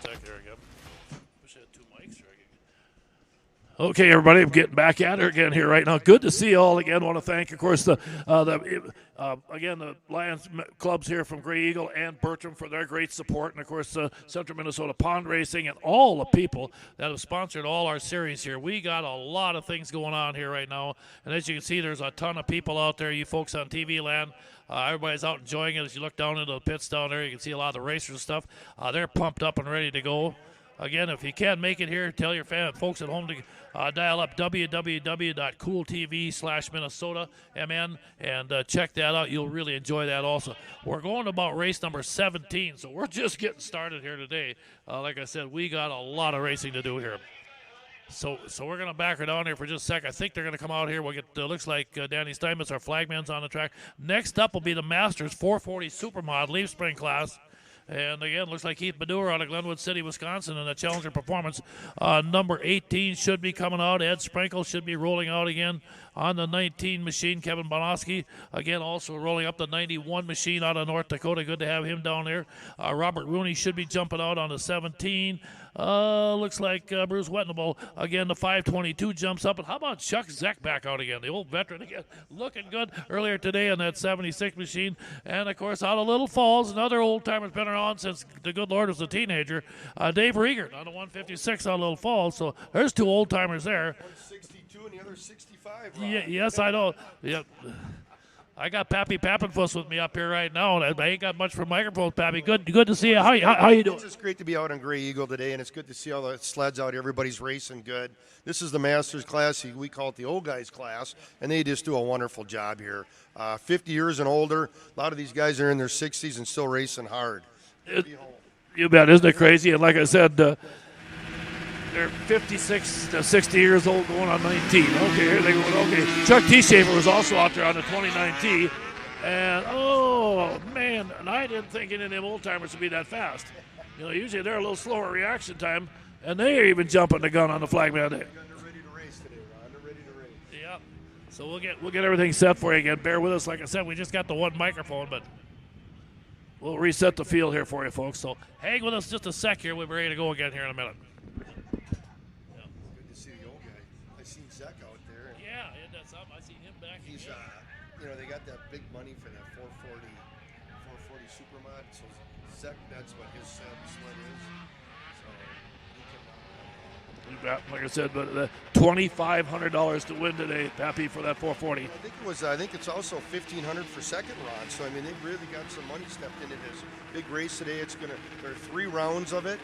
There again. Wish I had two mics here. Okay, everybody, I'm getting back at her again here right now. Good to see you all again. I want to thank, of course, the Lions clubs here from Grey Eagle and Bertram for their great support, and of course, Central Minnesota Pond Racing and all the people that have sponsored all our series here. We got a lot of things going on here right now, and as you can see, there's a ton of people out there. You folks on TV land. Everybody's out enjoying it. As you look down into the pits down there, you can see a lot of the racers and stuff. They're pumped up and ready to go. Again, if you can't make it here, tell your folks at home to dial up www.cooltv/Minnesota MN and check that out. You'll really enjoy that also. We're going about race number 17, so we're just getting started here today. Like I said, we got a lot of racing to do here. So we're going to back her down here for just a sec. I think they're going to come out here. We'll get, looks like Danny Steinmetz, our flagman's on the track. Next up will be the Masters 440 Supermod Leaf Spring class. And again, looks like Keith Baddour out of Glenwood City, Wisconsin, in the Challenger Performance. Number 18 should be coming out. Ed Sprinkle should be rolling out again on the 19 machine. Kevin Bonoski, again, also rolling up the 91 machine out of North Dakota. Good to have him down there. Robert Rooney should be jumping out on the 17. Looks like Bruce Wettenable, again, the 522 jumps up. And how about Chuck Zeck back out again? The old veteran again, looking good earlier today on that 76 machine. And, of course, out of Little Falls, another old-timer's been around since the good Lord was a teenager. Dave Riegert on the 156 out of Little Falls. So there's two old-timers there. 162 and the other 65. Yeah, yes, I know. Yep. I got Pappy Pappenfuss with me up here right now, and I ain't got much for microphones, Pappy. Good to see you. How you doing? It's just great to be out on Grey Eagle today, and it's good to see all the sleds out here. Everybody's racing good. This is the Masters class. We call it the old guys class, and they just do a wonderful job here. 50 years and older. A lot of these guys are in their 60s and still racing hard. You bet. Isn't it crazy? And like I said, they're 56 to 60 years old going on 19. Okay, here they go. Okay, Chuck T. Schaefer was also out there on the 29 T. And, oh, man, and I didn't think any of them old-timers would be that fast. You know, usually they're a little slower reaction time, and they are even jumping the gun on the flagman day. They're ready to race today, Ron. They're ready to race. Yep. So we'll get everything set for you again. Bear with us. Like I said, we just got the one microphone, but we'll reset the field here for you, folks. So hang with us just a sec here. We'll be ready to go again here in a minute. He's, you know, they got that big money for that 440 Supermod. So Zach, that's what his sled is. So like I said, but $2,500 to win today, Pappy, for that 440. I think it's also $1,500 for second round. So I mean, they've really got some money stepped into this big race today. There are 3 rounds of it,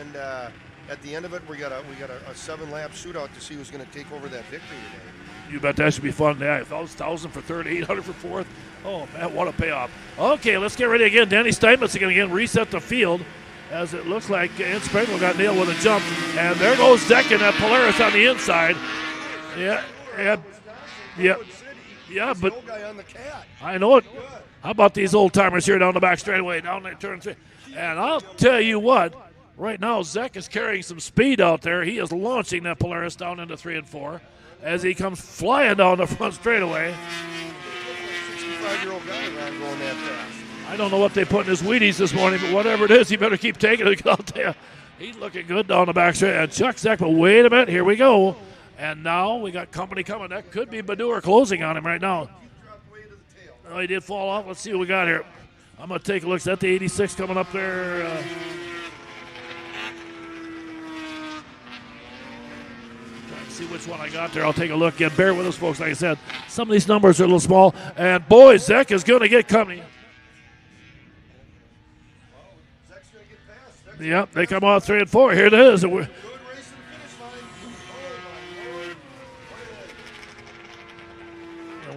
and at the end of it, we got a 7-lap shootout to see who's going to take over that victory today. You bet that should be fun. Yeah, 1,000 for third, 800 for fourth. Oh, man, what a payoff. Okay, let's get ready again. Danny Steinmetz is going to again reset the field as it looks like Ed Sprinkle got nailed with a jump. And there goes Deck in that Polaris on the inside. Yeah, but I know it. How about these old-timers here down the back straightaway, down there, turn 3. And I'll tell you what, right now Zek is carrying some speed out there. He is launching that Polaris down into 3 and 4. As he comes flying down the front straightaway. 65-year-old guy around going that fast. I don't know what they put in his Wheaties this morning, but whatever it is, he better keep taking it. I'll tell you, he's looking good down the back straight. And Chuck Zeck, but wait a minute, here we go. And now we got company coming. That could be Baddour closing on him right now. Oh, he did fall off. Let's see what we got here. I'm going to take a look. Is that the 86 coming up there? See which one I got there. I'll take a look again. Bear with us, folks. Like I said, some of these numbers are a little small. And boy, Zek is going to get company. Yep, they come out 3 and 4. Here it is. Was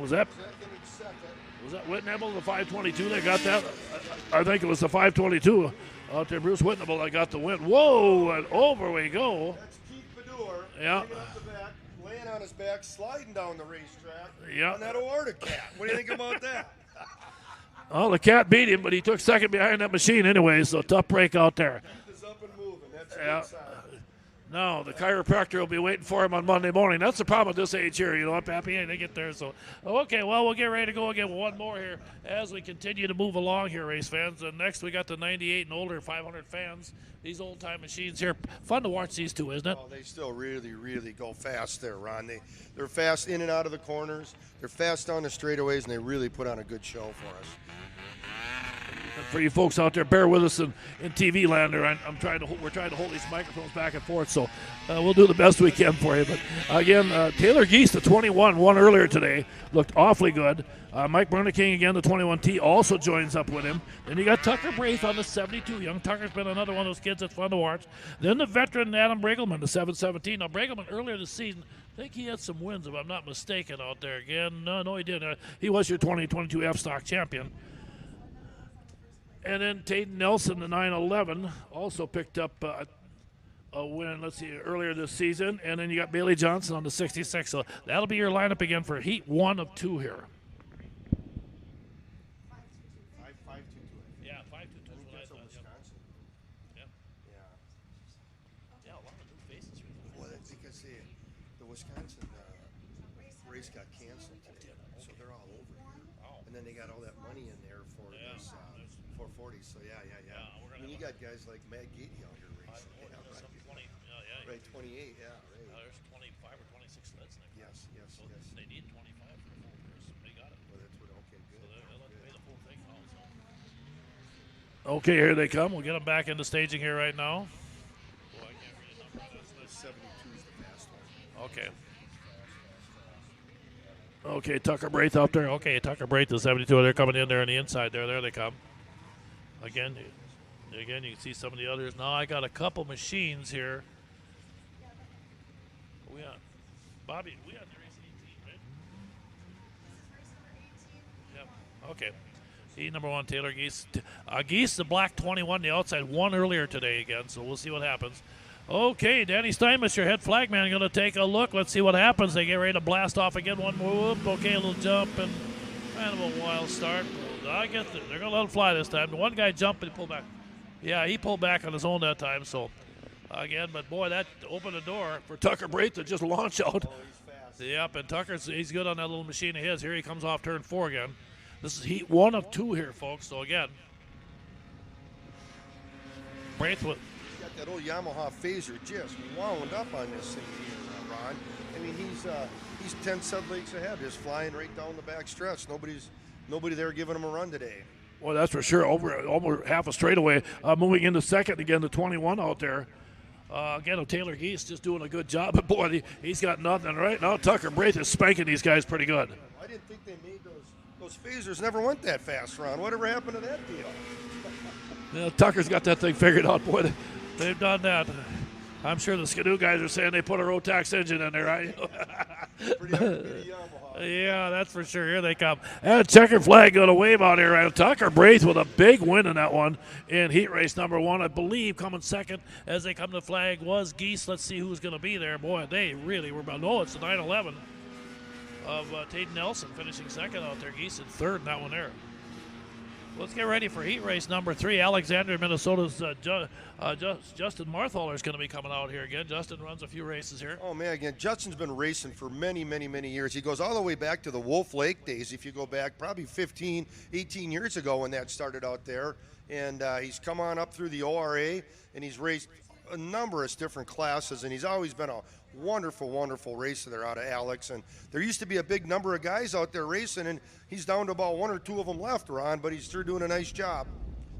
that Whitnable, the 522? They got that. I think it was the 522 out there. Bruce Whitnable, I got the win. Whoa, and over we go. Yeah. Laying on his back, sliding down the racetrack. Yeah. And that Aorta cat. What do you think about that? Well, the cat beat him, but he took second behind that machine anyway, so tough break out there. Keith is up and moving. That's yeah. No, the chiropractor will be waiting for him on Monday morning. That's the problem at this age here, you know what, Pappy? They get there. So, okay, well, we'll get ready to go again with one more here as we continue to move along here, race fans. And next, we got the 98 and older 500 fans. These old-time machines here. Fun to watch these two, isn't it? Oh, they still really, really go fast there, Ron. They're fast in and out of the corners. They're fast down the straightaways, and they really put on a good show for us. And for you folks out there, bear with us in TV land. There, we're trying to hold these microphones back and forth, so we'll do the best we can for you. But again, Taylor Geese, the 21, won earlier today, looked awfully good. Mike Berneking, again, the 21T, also joins up with him. Then you got Tucker Braith on the 72. Young Tucker's been another one of those kids that's fun to watch. Then the veteran Adam Bregelman, the 717. Now, Bregelman earlier this season, I think he had some wins, if I'm not mistaken, out there again. No, he didn't. He was your 2022 F-Stock champion. And then Tayden Nelson, the 911, also picked up a win, let's see, earlier this season. And then you got Bailey Johnson on the 66. So that'll be your lineup again for Heat 1 of 2 here. Yeah, 5-2-2. Yeah. Yeah, a lot of new faces here. Well, that's because the Wisconsin race got canceled today, so they're all over here. Oh. And then they got all that money in there for this 440. So yeah. I mean, you got guys like Matt Gady out here racing. Right, 28. Yeah, right. There's 25 or 26 sleds in there. Yes. So they need 25 for the full race. They got it. Well, that's what. Okay, good. So they'll have to pay the full thing also. Okay, here they come. We'll get them back into staging here right now. Oh, I can't read a number. That's 72 is the fast one. Okay. Okay, Tucker Braith out there. Okay, Tucker Braith, the 72. They're coming in there on the inside there. There they come. Again, you can see some of the others. Now I got a couple machines here. Bobby, we on the race 18, right? Yep. Okay. Heat number 1, Taylor Geese. Geese, the black 21, the outside, won earlier today again, so we'll see what happens. Okay, Danny Steinmetz, your head flagman, going to take a look. Let's see what happens. They get ready to blast off again. One whoop. Okay, a little jump and kind of a wild start. I guess they're going to let it fly this time. The one guy jumped and pulled back. Yeah, he pulled back on his own that time, so again, but boy, that opened the door for Tucker Braith to just launch out. Oh, he's fast. Yep, and he's good on that little machine of his. Here he comes off turn 4 again. This is Heat 1 of 2 here, folks. So again, Braith with. He's got that old Yamaha phaser just wound up on this thing here, Ron. I mean, he's 10 set leagues ahead, just flying right down the back stretch. Nobody there giving him a run today. Well, that's for sure. Over half a straightaway. Moving into second again, the 21 out there. Again, Taylor Geese just doing a good job. But boy, he's got nothing right now. Tucker Braith is spanking these guys pretty good. I didn't think they made those phasers never went that fast, Ron. Whatever happened to that deal? Yeah, Tucker's got that thing figured out. Boy, they've done that. I'm sure the Skidoo guys are saying they put a Rotax engine in there, right? Pretty Yamaha. Yeah, that's for sure. Here they come. And checkered flag going to wave out here. And Tucker Braith with a big win in that one in heat race number 1. I believe coming second as they come to the flag was Geese. Let's see who's going to be there. Boy, they really were about. No, it's the 911 of Tayden Nelson finishing second out there. Geese in third in that one there. Let's get ready for heat race number 3. Alexander, Minnesota's Justin Marthaler is going to be coming out here again. Justin runs a few races here. Oh, man, again, Justin's been racing for many, many, many years. He goes all the way back to the Wolf Lake days, if you go back probably 15, 18 years ago when that started out there. And he's come on up through the ORA, and he's raced a number of different classes, and he's always been a wonderful, wonderful racer there out of Alex. And there used to be a big number of guys out there racing, and he's down to about 1 or 2 of them left, Ron, but he's sure doing a nice job.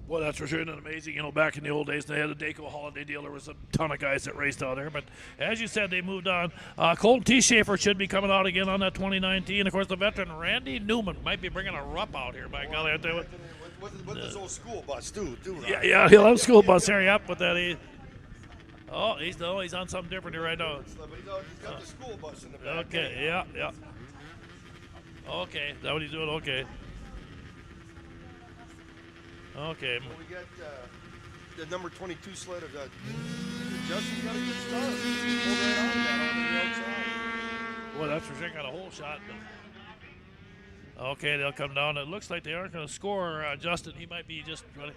Well, that's for sure. And amazing. You know, back in the old days, they had a Daco holiday deal. There was a ton of guys that raced out there. But as you said, they moved on. Colton T. Schaefer should be coming out again on that 2019. Of course, the veteran Randy Newman might be bringing a rup out here. By golly, out there with this old school bus, too, Ron. Yeah, he'll have a school bus here. Yep, with that. He's on something different here right now. But he's got the school bus in the back. Okay, yeah. Okay, is that what he's doing? Okay. Okay. Well, we got the number 22 sled of Justin's got a good start. Pulled right out of that on the outside. Well, that's for sure. Got a whole shot. Okay, they'll come down. It looks like they aren't going to score Justin. He might be just running.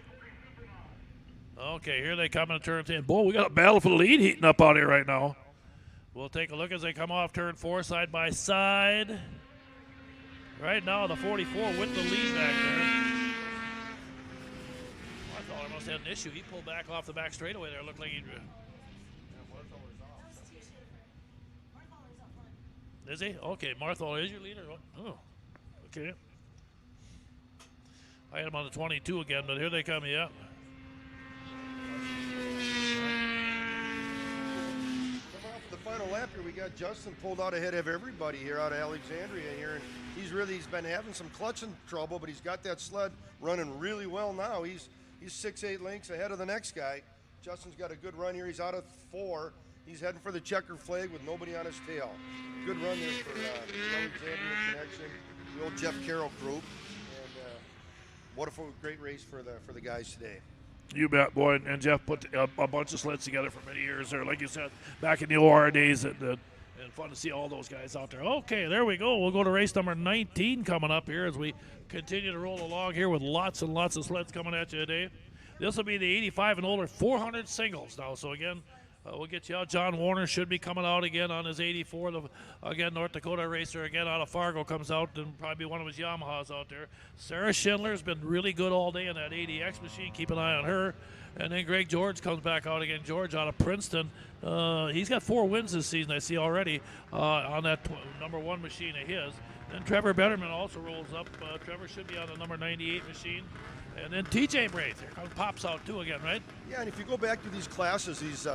Okay, here they come in turn 10. Boy, we got a battle for the lead heating up out here right now. We'll take a look as they come off turn 4 side by side. Right now, the 44 with the lead back there. Marthall almost had an issue. He pulled back off the back straightaway there. Looked like he. Is he? Okay, Marthall is your leader. Oh, okay. I had him on the 22 again, but here they come, yeah. The final lap here, we got Justin pulled out ahead of everybody here out of Alexandria here, and he's been having some clutching trouble, but he's got that sled running really well now. He's 6-8 lengths ahead of the next guy. Justin's got a good run here. He's out of 4. He's heading for the checker flag with nobody on his tail. Good run there for the Alexandria connection, the old Jeff Carroll group, and what a great race for the guys today. You bet, boy. And Jeff put a bunch of sleds together for many years there, like you said, back in the OR days. And fun to see all those guys out there. Okay, there we go. We'll go to race number 19 coming up here as we continue to roll along here with lots and lots of sleds coming at you today. This will be the 85 and older 400 singles now. So, again, we'll get you out. John Warner should be coming out again on his 84. Again, North Dakota racer again out of Fargo comes out, and probably one of his Yamahas out there. Sarah Schindler's been really good all day in that 80X machine. Keep an eye on her. And then Greg George comes back out again. George out of Princeton. He's got 4 wins this season, I see already, on that number 1 machine of his. Then Trevor Betterman also rolls up. Trevor should be on the number 98 machine. And then TJ Braith pops out too again, right? Yeah, and if you go back to these classes, these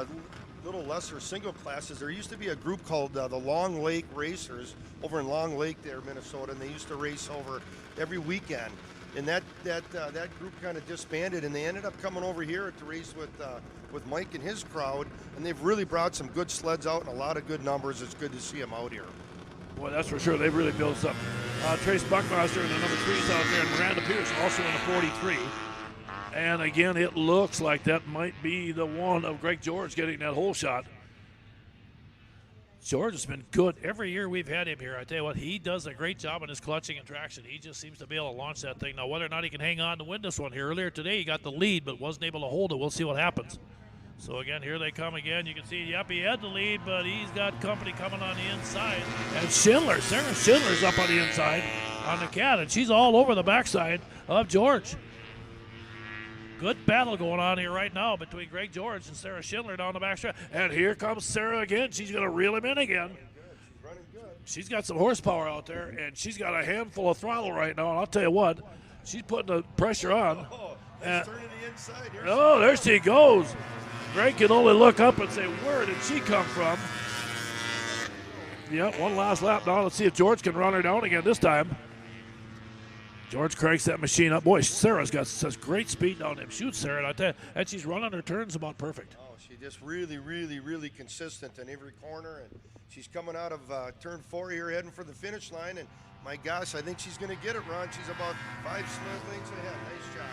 little lesser single classes, there used to be a group called the Long Lake Racers over in Long Lake there, Minnesota, and they used to race over every weekend. And that group kind of disbanded, and they ended up coming over here to race with Mike and his crowd, and they've really brought some good sleds out and a lot of good numbers. It's good to see them out here. Boy, that's for sure. They've really built something. Trace Buckmaster in the number 3s out there, and Miranda Pierce also in the 43. And again, it looks like that might be the one of Greg George getting that hole shot. George has been good every year we've had him here. I tell you what, he does a great job on his clutching and traction. He just seems to be able to launch that thing. Now, whether or not he can hang on to win this one here. Earlier today, he got the lead, but wasn't able to hold it. We'll see what happens. So, again, here they come again. You can see, yep, he had the lead, but he's got company coming on the inside. And Schindler, Sarah Schindler's up on the inside on the cat, and she's all over the backside of George. Good battle going on here right now between Greg George and Sarah Schindler down the backstretch. And here comes Sarah again. She's going to reel him in again. She's got some horsepower out there, and she's got a handful of throttle right now. And I'll tell you what, she's putting the pressure on. Turning the inside. There she goes. Greg can only look up and say, where did she come from? Yeah, one last lap now. Let's see if George can run her down again this time. George cranks that machine up. Boy, Sarah's got such great speed down there. Shoot, Sarah, I tell you, and she's running her turns about perfect. Oh, she just really consistent in every corner, and she's coming out of turn 4 here, heading for the finish line, and my gosh, I think she's going to get it, Ron. She's about 5 lengths ahead. Nice job.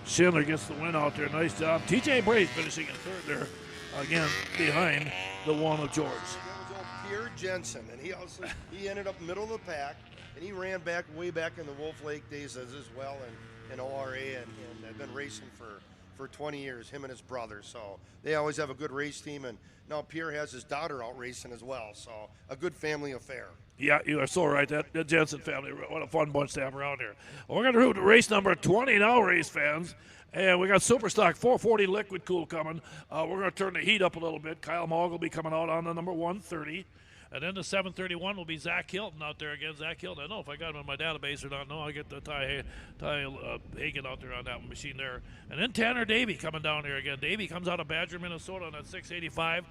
Schindler gets the win out there. Nice job. TJ Braith finishing in third there, again, behind the one of George. That was old Pierre Jensen, and he ended up middle of the pack. And he ran way back in the Wolf Lake days as well, and ORA, and have been racing for 20 years, him and his brother. So they always have a good race team, and now Pierre has his daughter out racing as well. So a good family affair. Yeah, you are so right. That Jensen family, what a fun bunch to have around here. Well, we're going to move to race number 20 now, race fans. And we got Superstock 440 Liquid Cool coming. We're going to turn the heat up a little bit. Kyle Mogg will be coming out on the number 130. And then the 731 will be Zach Hilton out there again. Zach Hilton, I don't know if I got him in my database or not. No, I'll get the Ty Hagen out there on that machine there. And then Tanner Davey coming down here again. Davey comes out of Badger, Minnesota on that 685.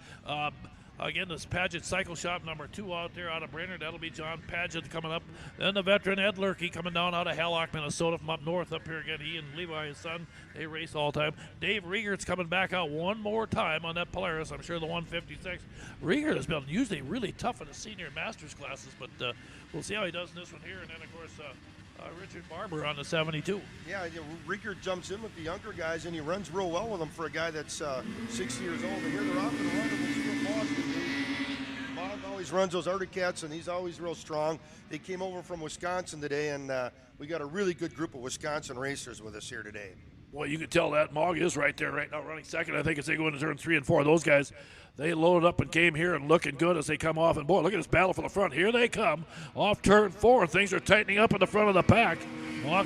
Again, this Paget Cycle Shop number 2 out there out of Brainerd. That'll be John Paget coming up. Then the veteran Ed Lurkey coming down out of Hallock, Minnesota from up north up here again. He and Levi, his son, they race all the time. Dave Riegert's coming back out one more time on that Polaris. I'm sure the 156. Riegert has been usually really tough in the senior masters classes, but we'll see how he does in this one here. And then, of course, Richard Barber on the 72. Yeah, Riegert jumps in with the younger guys, and he runs real well with them for a guy that's 60 years old. And here they're off and around, and we'll see what Boston do. Bob always runs those Arctic Cats, and he's always real strong. They came over from Wisconsin today, and we got a really good group of Wisconsin racers with us here today. Well, you can tell that Mog is right there right now running second. I think as they go into turn 3 and 4, those guys, they loaded up and came here and looking good as they come off. And boy, look at this battle for the front. Here they come off turn 4. Things are tightening up in the front of the pack. Mog,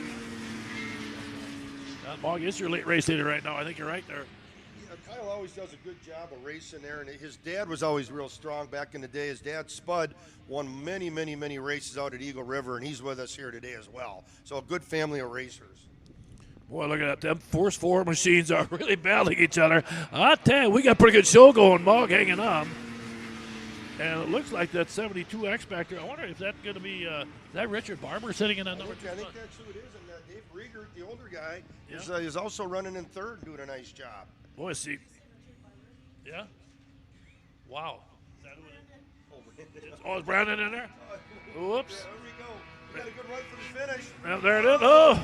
Mog is your late race leader right now. I think you're right there. Kyle always does a good job of racing there, and his dad was always real strong back in the day. His dad, Spud, won many, many, many races out at Eagle River, and he's with us here today as well. So a good family of racers. Boy, look at that. Them Force 4 machines are really battling each other. I tell you, we got a pretty good show going. Mog hanging on. And it looks like that 72 X-Factor. I wonder if that's going to be, is that Richard Barber sitting in that number 2? I think that's who it is. And Dave Rieger, the older guy, is also running in third and doing a nice job. Boy, see. Yeah? Wow. Is that who it is? Oh, is Brandon in there? Whoops. Yeah, there we go. We got a good run for the finish. Well, there it is. Oh.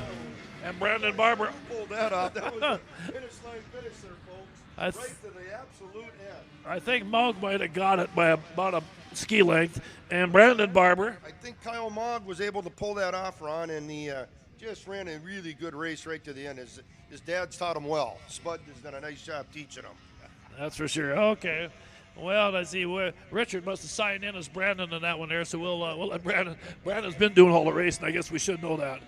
And Brandon Barber pulled that off. That was a finish line finish there, folks. Right to the absolute end. I think Mog might have got it by about a ski length. And Brandon Barber. I think Kyle Mog was able to pull that off, Ron, and he just ran a really good race right to the end. His dad's taught him well. Spud has done a nice job teaching him. That's for sure. Okay. Well, I see. Richard must have signed in as Brandon in that one there, so we'll let Brandon. Brandon's been doing all the racing. I guess we should know that.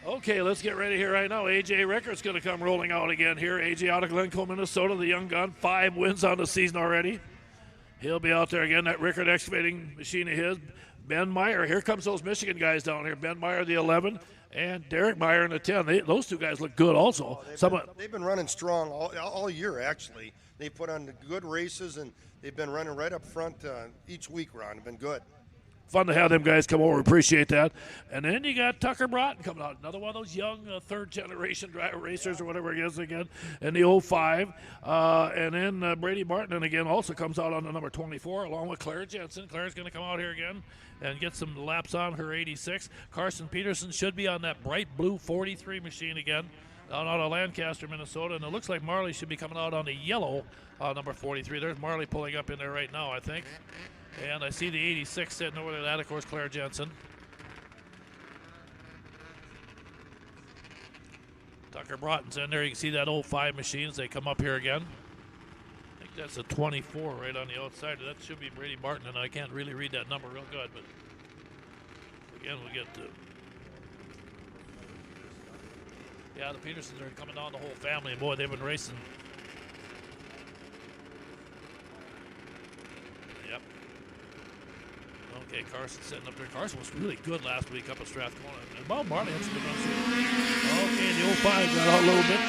Okay, let's get ready here right now. A.J. Rickert's going to come rolling out again here. A.J. out of Glencoe, Minnesota, the young gun. 5 wins on the season already. He'll be out there again, that Rickert excavating machine of his. Ben Meyer, here comes those Michigan guys down here. Ben Meyer, the 11, and Derek Meyer in the 10. Those two guys look good also. They've been running strong all year, actually. They put on good races, and they've been running right up front each week, Ron. They've been good. Fun to have them guys come over. Appreciate that. And then you got Tucker Broughton coming out. Another one of those young third-generation racers or whatever it is again in the 05. And then Brady Martin again also comes out on the number 24 along with Claire Jensen. Claire's going to come out here again and get some laps on her 86. Carson Peterson should be on that bright blue 43 machine again out of Lancaster, Minnesota. And it looks like Marley should be coming out on the yellow number 43. There's Marley pulling up in there right now, I think. And I see the 86 sitting over there. That, of course, Claire Jensen. Tucker Broughton's in there. You can see that old 5 machines. They come up here again. I think that's a 24 right on the outside. That should be Brady Martin, and I can't really read that number real good. But again, we get to... Yeah, the Petersons are coming down, the whole family. And boy, they've been racing. Yep. Okay, Carson sitting up there. Carson was really good last week up at Strathcona. And Bob Marley had some good runs too. Okay, the 05 got out a little bit.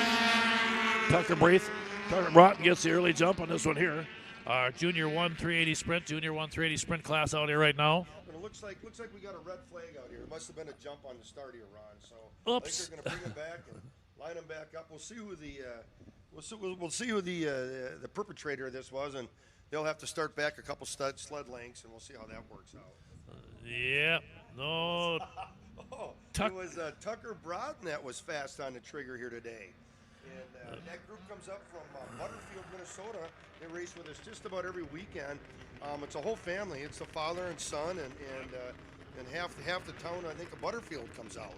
Tucker Broughton gets the early jump on this one here. Junior 1 380 sprint, Junior 1 380 sprint class out here right now. But it looks like we got a red flag out here. It must have been a jump on the start here, Ron. So oops. I think they're going to bring him back and line him back up. We'll see who the perpetrator of this was, and they'll have to start back a couple sled lengths, and we'll see how that works out. Yeah, no. It was Tucker Broughton that was fast on the trigger here today. And that group comes up from Butterfield, Minnesota. They race with us just about every weekend. It's a whole family. It's the father and son, and half the town, I think, of Butterfield comes out.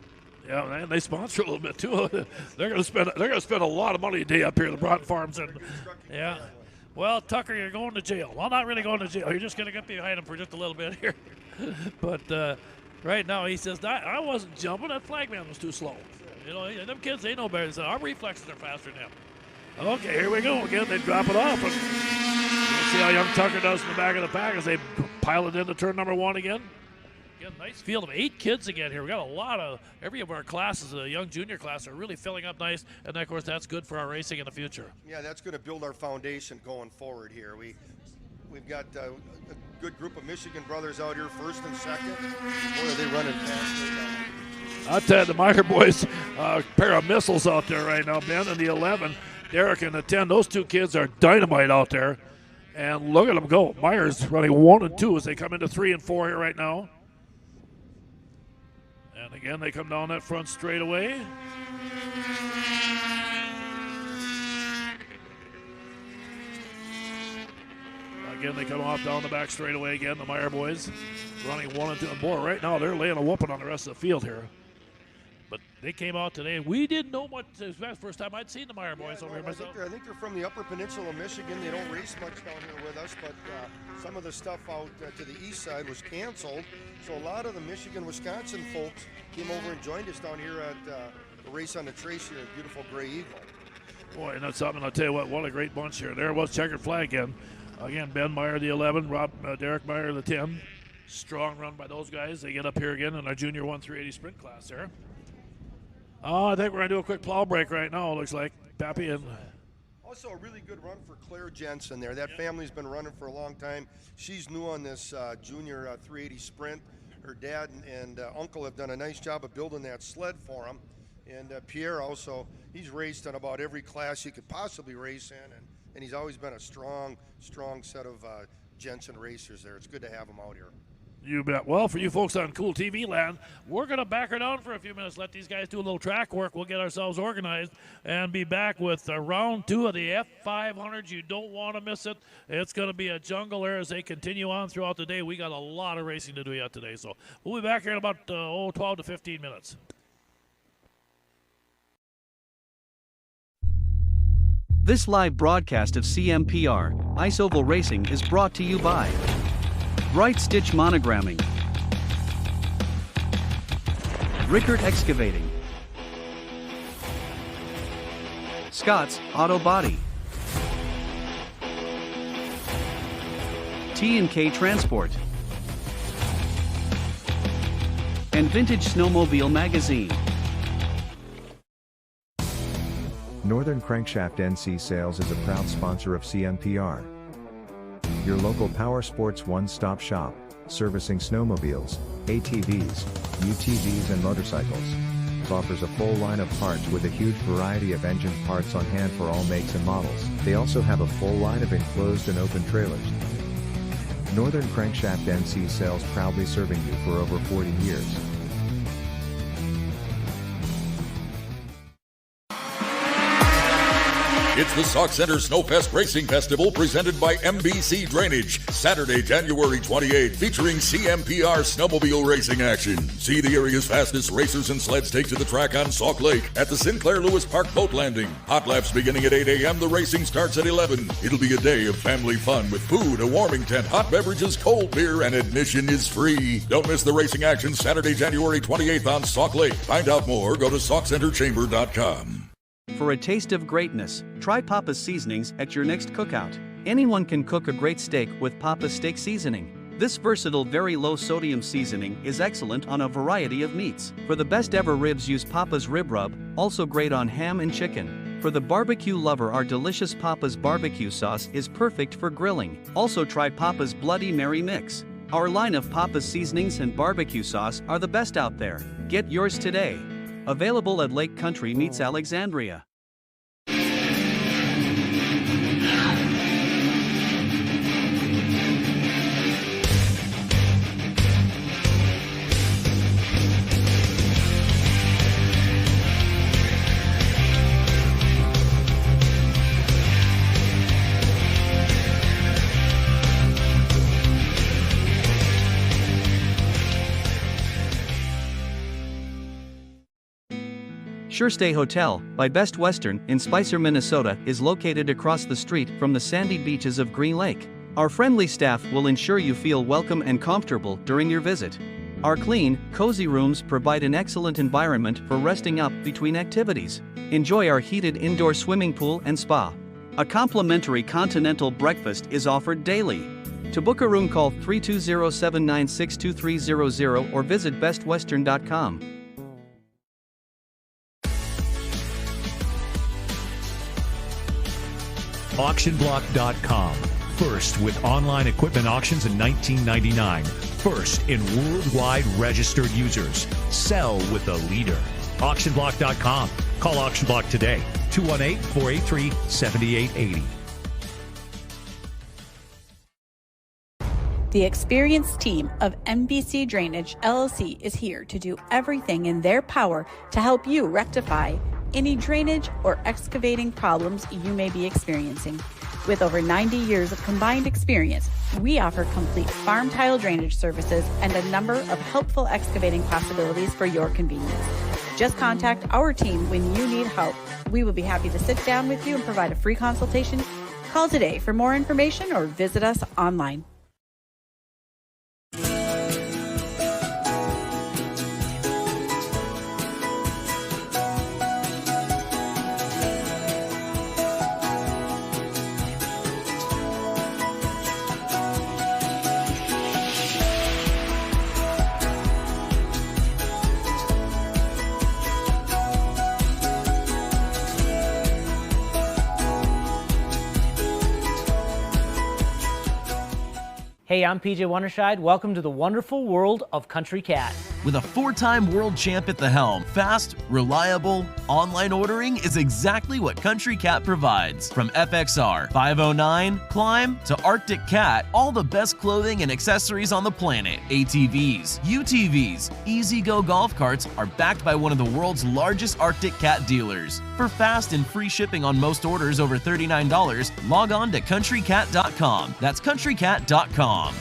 Yeah, man, they sponsor a little bit too. They're going to spend a lot of money a day up here at the Broughton Farms, and yeah. Well, Tucker, you're going to jail. Well, not really going to jail. You're just going to get behind him for just a little bit here. But right now, he says, I wasn't jumping. That flagman was too slow. You know, them kids, they know better. Our reflexes are faster than him. Okay, here we go again. They drop it off. And you see how young Tucker does in the back of the pack as they pile it into turn number 1 again. Again, nice field of 8 kids again here. We got a lot of, every of our classes, the young junior class, are really filling up nice. And, of course, that's good for our racing in the future. Yeah, that's going to build our foundation going forward here. We've got a good group of Michigan brothers out here, first and second. Boy, are they running fast. I'll tell you, the Meyer boys, a pair of missiles out there right now. Ben in the 11, Derek in the 10. Those two kids are dynamite out there. And look at them go. Meyer's running 1 and 2 as they come into 3 and 4 here right now. And again, they come down that front straightaway. Again, they come off down the back straightaway again, the Meyer boys. Running 1 and 2. And boy, right now they're laying a whooping on the rest of the field here. But they came out today. We didn't know what to expect. First time I'd seen the Meyer boys over here myself. I think they're from the Upper Peninsula of Michigan. They don't race much down here with us, but some of the stuff out to the east side was canceled. So a lot of the Michigan, Wisconsin folks came over and joined us down here at the race on the Trace here at beautiful Gray Eagle. Boy, and that's something. I'll tell you what a great bunch here. There was checkered flag again. Again, Ben Meyer, the 11, Derek Meyer, the 10. Strong run by those guys. They get up here again in our junior 1-380 sprint class there. Oh, I think we're going to do a quick plow break right now, it looks like. Pappy and... Also a really good run for Claire Jensen there. That family's been running for a long time. She's new on this junior 380 sprint. Her dad and uncle have done a nice job of building that sled for them. And Pierre also, he's raced in about every class he could possibly race in. And he's always been a strong set of Jensen racers there. It's good to have him out here. You bet. Well, for you folks on Cool TV Land, we're going to back her down for a few minutes, let these guys do a little track work. We'll get ourselves organized and be back with round 2 of the F500. You don't want to miss it. It's going to be a jungle there as they continue on throughout the day. We got a lot of racing to do yet today. So we'll be back here in about 12 to 15 minutes. This live broadcast of CMPR, Ice Oval Racing is brought to you by Bright Stitch Monogramming, Rickert Excavating, Scott's Auto Body, T&K Transport, and Vintage Snowmobile Magazine. Northern Crankshaft NC Sales is a proud sponsor of CMPR. Your local power sports one-stop shop, servicing snowmobiles, ATVs, UTVs and motorcycles. Offers a full line of parts with a huge variety of engine parts on hand for all makes and models. They also have a full line of enclosed and open trailers. Northern Crankshaft NC Sales, proudly serving you for over 40 years. It's the Sauk Center Snowfest Racing Festival presented by MBC Drainage. Saturday, January 28th, featuring CMPR snowmobile racing action. See the area's fastest racers and sleds take to the track on Sauk Lake at the Sinclair Lewis Park Boat Landing. Hot laps beginning at 8 a.m. The racing starts at 11. It'll be a day of family fun with food, a warming tent, hot beverages, cold beer, and admission is free. Don't miss the racing action Saturday, January 28th on Sauk Lake. Find out more, go to SaukCenterChamber.com. For a taste of greatness, try Papa's Seasonings at your next cookout. Anyone can cook a great steak with Papa's Steak Seasoning. This versatile, very low-sodium seasoning is excellent on a variety of meats. For the best ever ribs, use Papa's Rib Rub, also great on ham and chicken. For the barbecue lover, our delicious Papa's Barbecue Sauce is perfect for grilling. Also try Papa's Bloody Mary Mix. Our line of Papa's Seasonings and Barbecue Sauce are the best out there. Get yours today. Available at Lake Country Meats Alexandria. SureStay Hotel, by Best Western, in Spicer, Minnesota, is located across the street from the sandy beaches of Green Lake. Our friendly staff will ensure you feel welcome and comfortable during your visit. Our clean, cozy rooms provide an excellent environment for resting up between activities. Enjoy our heated indoor swimming pool and spa. A complimentary continental breakfast is offered daily. To book a room, call 320-796-2300 or visit bestwestern.com. AuctionBlock.com. First with online equipment auctions in 1999. First in worldwide registered users. Sell with the leader. AuctionBlock.com. Call AuctionBlock today. 218-483-7880. The experienced team of MBC Drainage LLC is here to do everything in their power to help you rectify any drainage or excavating problems you may be experiencing. With over 90 years of combined experience, we offer complete farm tile drainage services and a number of helpful excavating possibilities for your convenience. Just contact our team when you need help. We will be happy to sit down with you and provide a free consultation. Call today for more information or visit us online. Hey, I'm PJ Wonderscheid. Welcome to the wonderful world of Country Cat. With a 4-time world champ at the helm, fast, reliable, online ordering is exactly what Country Cat provides. From FXR, 509, Climb, to Arctic Cat, all the best clothing and accessories on the planet. ATVs, UTVs, E-Z-Go golf carts are backed by one of the world's largest Arctic Cat dealers. For fast and free shipping on most orders over $39, log on to countrycat.com. That's countrycat.com.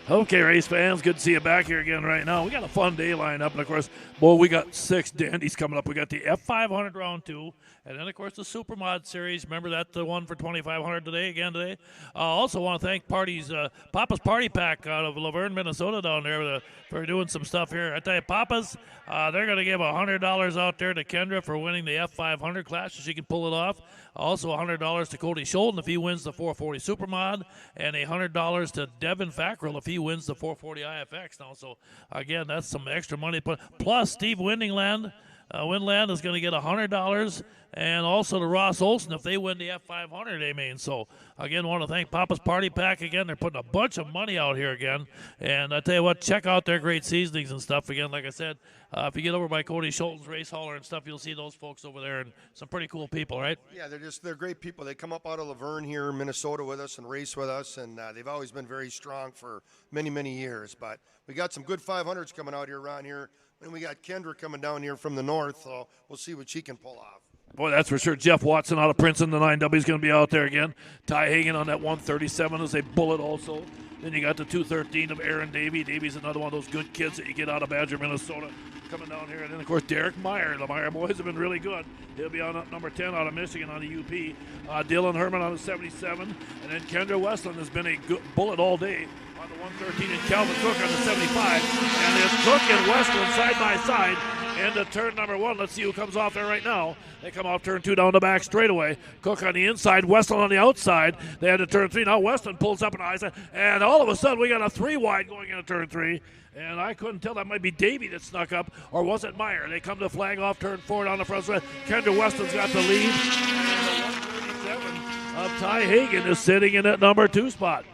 Okay, race fans, good to see you back here again right now. We got a fun day lined up, and of course, boy, we got 6 dandies coming up. We got the F500 round 2, and then of course the Supermod series. Remember that, the one for $2,500 today. I also want to thank Papa's Party Pack out of Laverne, Minnesota, down there for doing some stuff here. I tell you, Papa's, they're going to give $100 out there to Kendra for winning the F500 class, so she can pull it off. Also $100 to Cody Scholten if he wins the 440 Supermod, and $100 to Devin Fackrell if he wins the 440 IFX now. So, again, that's some extra money. Plus, Steve Windland is going to get $100, and also to Ross Olson if they win the F500, So, again, want to thank Papa's Party Pack again. They're putting a bunch of money out here again. And I tell you what, check out their great seasonings and stuff. Again, like I said, if you get over by Cody Scholten's Race Hauler and stuff, you'll see those folks over there, and some pretty cool people, right? Yeah, they're great people. They come up out of Laverne here in Minnesota with us and race with us, and they've always been very strong for many, many years. But we got some good 500s coming out here around here, and we got Kendra coming down here from the north, so we'll see what she can pull off. Boy, that's for sure. Jeff Watson out of Princeton, the 9W, is going to be out there again. Ty Hagan on that 137 is a bullet also. Then you got the 213 of Aaron Davey. Davey's another one of those good kids that you get out of Badger, Minnesota, coming down here. And then, of course, Derek Meyer. The Meyer boys have been really good. He'll be on number 10 out of Michigan on the UP. Dylan Herman on the 77. And then Kendra Westland has been a good bullet all day on the 113, and Calvin Cook on the 75. And it's Cook and Westland side by side into turn number 1. Let's see who comes off there right now. They come off turn 2 down the back straightaway. Cook on the inside, Westland on the outside. They had to turn 3. Now Westland pulls up an high side, and all of a sudden we got a 3 wide going into turn 3. And I couldn't tell, that might be Davey that snuck up, or was it Meyer? They come to flag off turn 4 down the front stretch. Kendra Weston's got the lead. And the 137 of Ty Hagan is sitting in that number 2 spot.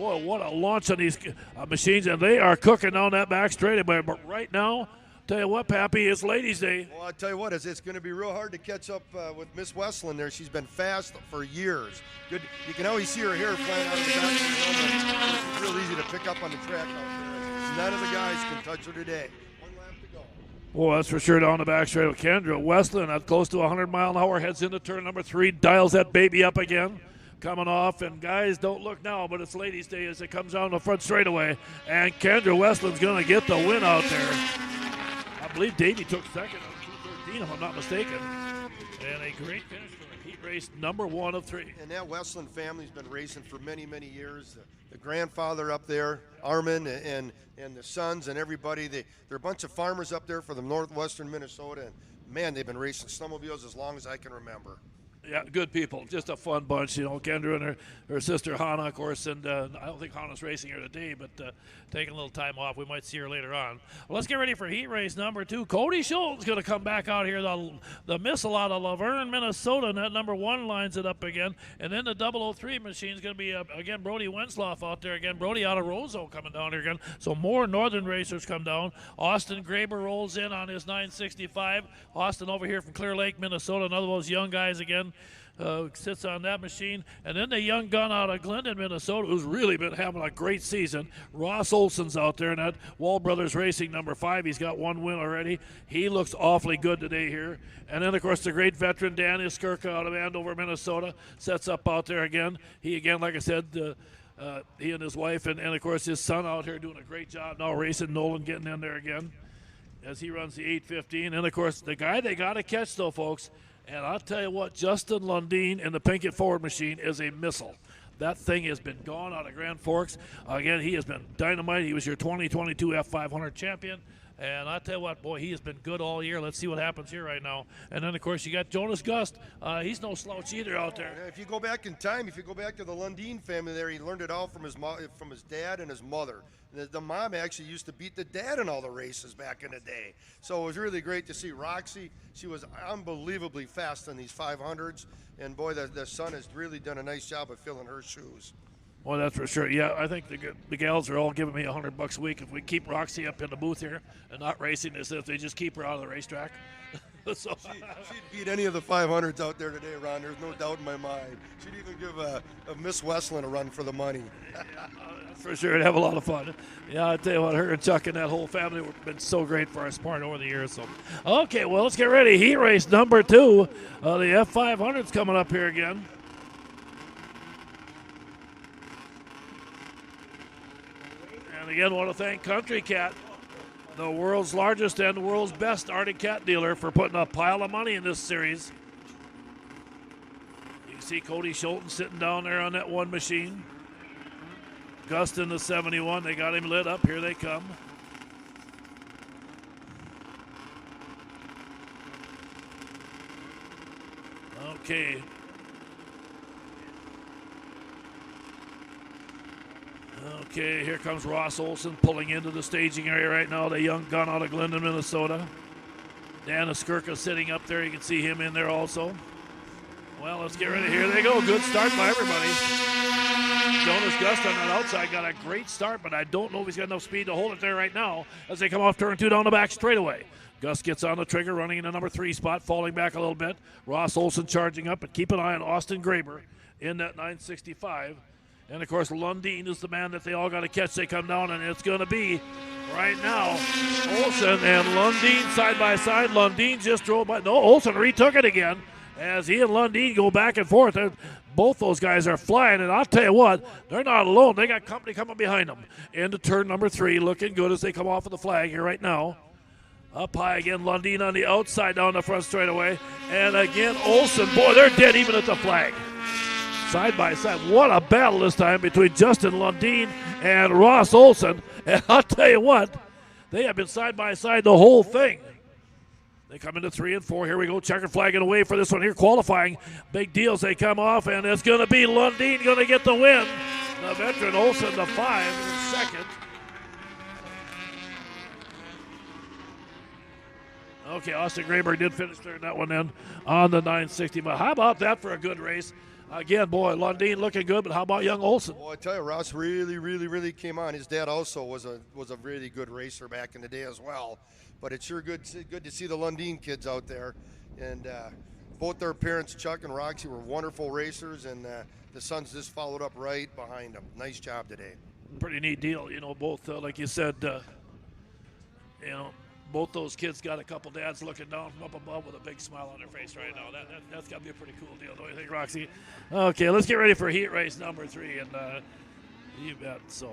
Boy, what a launch on these machines, and they are cooking down that back straightaway. But right now, tell you what, Pappy, it's Ladies' Day. Well, I tell you what, it's going to be real hard to catch up with Miss Westland there. She's been fast for years. Good, you can always see her hair flying out of the back of the helmet. It's real easy to pick up on the track out there. None of the guys can touch her today. One lap to go. Well, that's for sure down the back straight with Kendra Westland at close to 100 mile an hour, heads into turn number 3, dials that baby up again. Coming off, and guys, don't look now, but it's Ladies' Day as it comes down the front straightaway, and Kendra Westland's going to get the win out there. I believe Davey took second on 2:13, if I'm not mistaken, and a great finish for her. Heat race number 1 of 3. And that Westland family's been racing for many, many years. The grandfather up there, Armin, and the sons and everybody, they're a bunch of farmers up there for the northwestern Minnesota, and man, they've been racing snowmobiles as long as I can remember. Yeah, good people. Just a fun bunch, you know. Kendra and her sister Hannah, of course, and I don't think Hannah's racing here today, but taking a little time off. We might see her later on. Well, let's get ready for heat race number 2. Cody Schultz going to come back out here. The missile out of Laverne, Minnesota, and that number 1 lines it up again. And then the 003 machine is going to be, again, Brody Wensloff out there again. Brody out of Roseau coming down here again. So more northern racers come down. Austin Graber rolls in on his 965. Austin over here from Clear Lake, Minnesota, another of those young guys again. Sits on that machine. And then the young gun out of Glendon, Minnesota, who's really been having a great season. Ross Olson's out there in that Wall Brothers Racing number 5. He's got 1 win already. He looks awfully good today here. And then, of course, the great veteran Dan Iskirka out of Andover, Minnesota, sets up out there again. He, again, like I said, he and his wife and, of course, his son out here doing a great job now racing. Nolan getting in there again as he runs the 8:15. And, of course, the guy they got to catch, though, folks, and I'll tell you what, Justin Lundeen in the Pinkett Forward machine is a missile. That thing has been gone out of Grand Forks. Again, he has been dynamite. He was your 2022 F500 champion. And I'll tell you what, boy, he has been good all year. Let's see what happens here right now. And then, of course, you got Jonas Gust. He's no slouch either out there. If you go back in time, if you go back to the Lundeen family there, he learned it all from his dad and his mother. The mom actually used to beat the dad in all the races back in the day. So it was really great to see Roxy. She was unbelievably fast on these 500s. And, boy, the son has really done a nice job of filling her shoes. Well, that's for sure. Yeah, I think the gals are all giving me $100 a week if we keep Roxy up in the booth here and not racing this, if they just keep her out of the racetrack. So she'd beat any of the 500s out there today, Ron. There's no doubt in my mind. She'd even give a Miss Westland a run for the money. For sure, it'd have a lot of fun. Yeah, I tell you what, her and Chuck and that whole family have been so great for our sport over the years. So, okay, well, let's get ready. Heat race number 2. The F500's coming up here again. And again, want to thank Country Cat, the world's largest and the world's best Arctic cat dealer, for putting a pile of money in this series. You can see Cody Schultz sitting down there on that 1 machine. Gust in the 71. They got him lit up. Here they come. Okay. Okay, here comes Ross Olson pulling into the staging area right now. The young gun out of Glendon, Minnesota. Dan Iskirka sitting up there. You can see him in there also. Well, let's get ready. Here they go. Good start by everybody. Jonas Gust on that outside got a great start, but I don't know if he's got enough speed to hold it there right now as they come off turn 2 down the back straightaway. Gus gets on the trigger, running in the number 3 spot, falling back a little bit. Ross Olson charging up, but keep an eye on Austin Graber in that 965. And, of course, Lundeen is the man that they all got to catch. They come down, and it's going to be right now Olson and Lundeen side by side. Lundeen just drove by. No, Olson retook it again as he and Lundeen go back and forth. Both those guys are flying, and I'll tell you what, they're not alone. They got company coming behind them. Into turn number 3, looking good as they come off of the flag here right now. Up high again, Lundeen on the outside down the front straightaway. And again, Olson, boy, they're dead even at the flag. Side by side. What a battle this time between Justin Lundeen and Ross Olson. And I'll tell you what, they have been side by side the whole thing. They come into 3 and 4. Here we go. Checkered flagging away for this one here. Qualifying. Big deals. They come off, and it's going to be Lundeen going to get the win. The veteran Olson, the 5 in second. Okay, Austin Graber did finish third in that one then on the 960. But how about that for a good race? Again, boy, Lundeen looking good, but how about young Olson? Well, I tell you, Ross really came on. His dad also was a really good racer back in the day as well. But it's sure good to see the Lundeen kids out there. And both their parents, Chuck and Roxy, were wonderful racers, and the sons just followed up right behind them. Nice job today. Pretty neat deal, both, like you said, both those kids got a couple dads looking down from up above with a big smile on their face right now. That's got to be a pretty cool deal, don't you think, Roxy? Okay, let's get ready for heat race number 3, and you bet. So,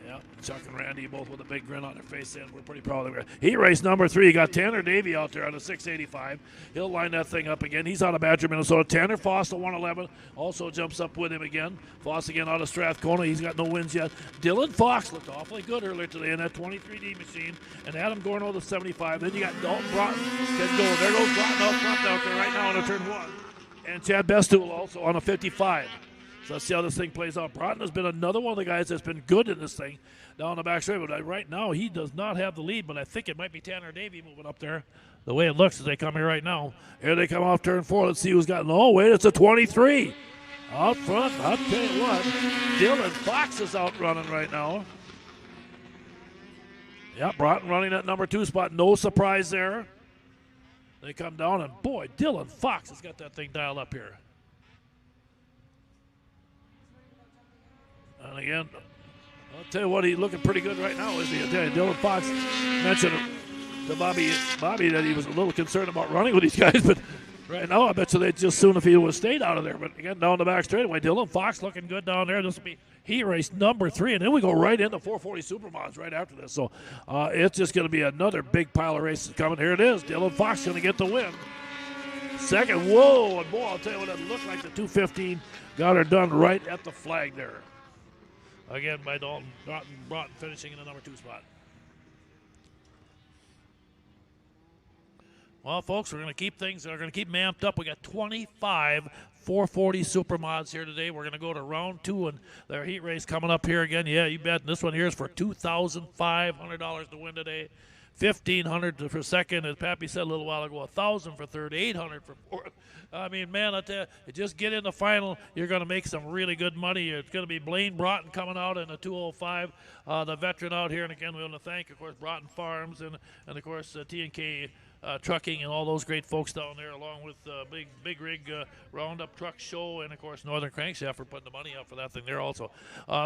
yeah, Chuck and Randy both with a big grin on their face, and we're pretty proud of them. Heat race number 3, you got Tanner Davey out there on a 685. He'll line that thing up again. He's out of Badger, Minnesota. Tanner Foss, the 111, also jumps up with him again. Foss again out of Strathcona. He's got no wins yet. Dylan Fox looked awfully good earlier today in that 23D machine. And Adam Gorno, the 75. Then you got Dalton Broughton. There goes Broughton out front out there right now on a turn 1. And Chad Bestool also on a 55. So let's see how this thing plays out. Broughton has been another one of the guys that's been good in this thing down the back straight. But right now, he does not have the lead. But I think it might be Tanner Davey moving up there the way it looks as they come here right now. Here they come off turn 4. Let's see who's got. Oh, wait, it's a 23. Out front, I'll tell you what, Dylan Fox is out running right now. Yeah, Broughton running that number 2 spot. No surprise there. They come down, and boy, Dylan Fox has got that thing dialed up here. And again, I'll tell you what, he's looking pretty good right now, isn't he? I tell you, Dylan Fox mentioned to Bobby that he was a little concerned about running with these guys, but right now I bet you they'd just soon if he would have stayed out of there. But again, down the back straightaway, Dylan Fox looking good down there. This will be heat race number 3, and then we go right into 440 Supermods right after this. So it's just going to be another big pile of races coming. Here it is. Dylan Fox going to get the win. Second, whoa, and boy, I'll tell you what, it looked like the 215 got her done right at the flag there. Again, by Dalton Broughton finishing in the number 2 spot. Well, folks, we're going to keep things, we're going to keep them amped up. We got 25 440 Supermods here today. We're going to go to round 2 and their heat race coming up here again. Yeah, you bet. And this one here is for $2,500 to win today. $1,500 for second, as Pappy said a little while ago, $1,000 for third, $800 for fourth. I mean, man, I tell you, just get in the final, you're going to make some really good money. It's going to be Blaine Broughton coming out in the 205, the veteran out here. And again, we want to thank, of course, Broughton Farms and of course, T&K Trucking and all those great folks down there, along with Big Rig Roundup Truck Show, and of course Northern Crankshaft for putting the money up for that thing there also.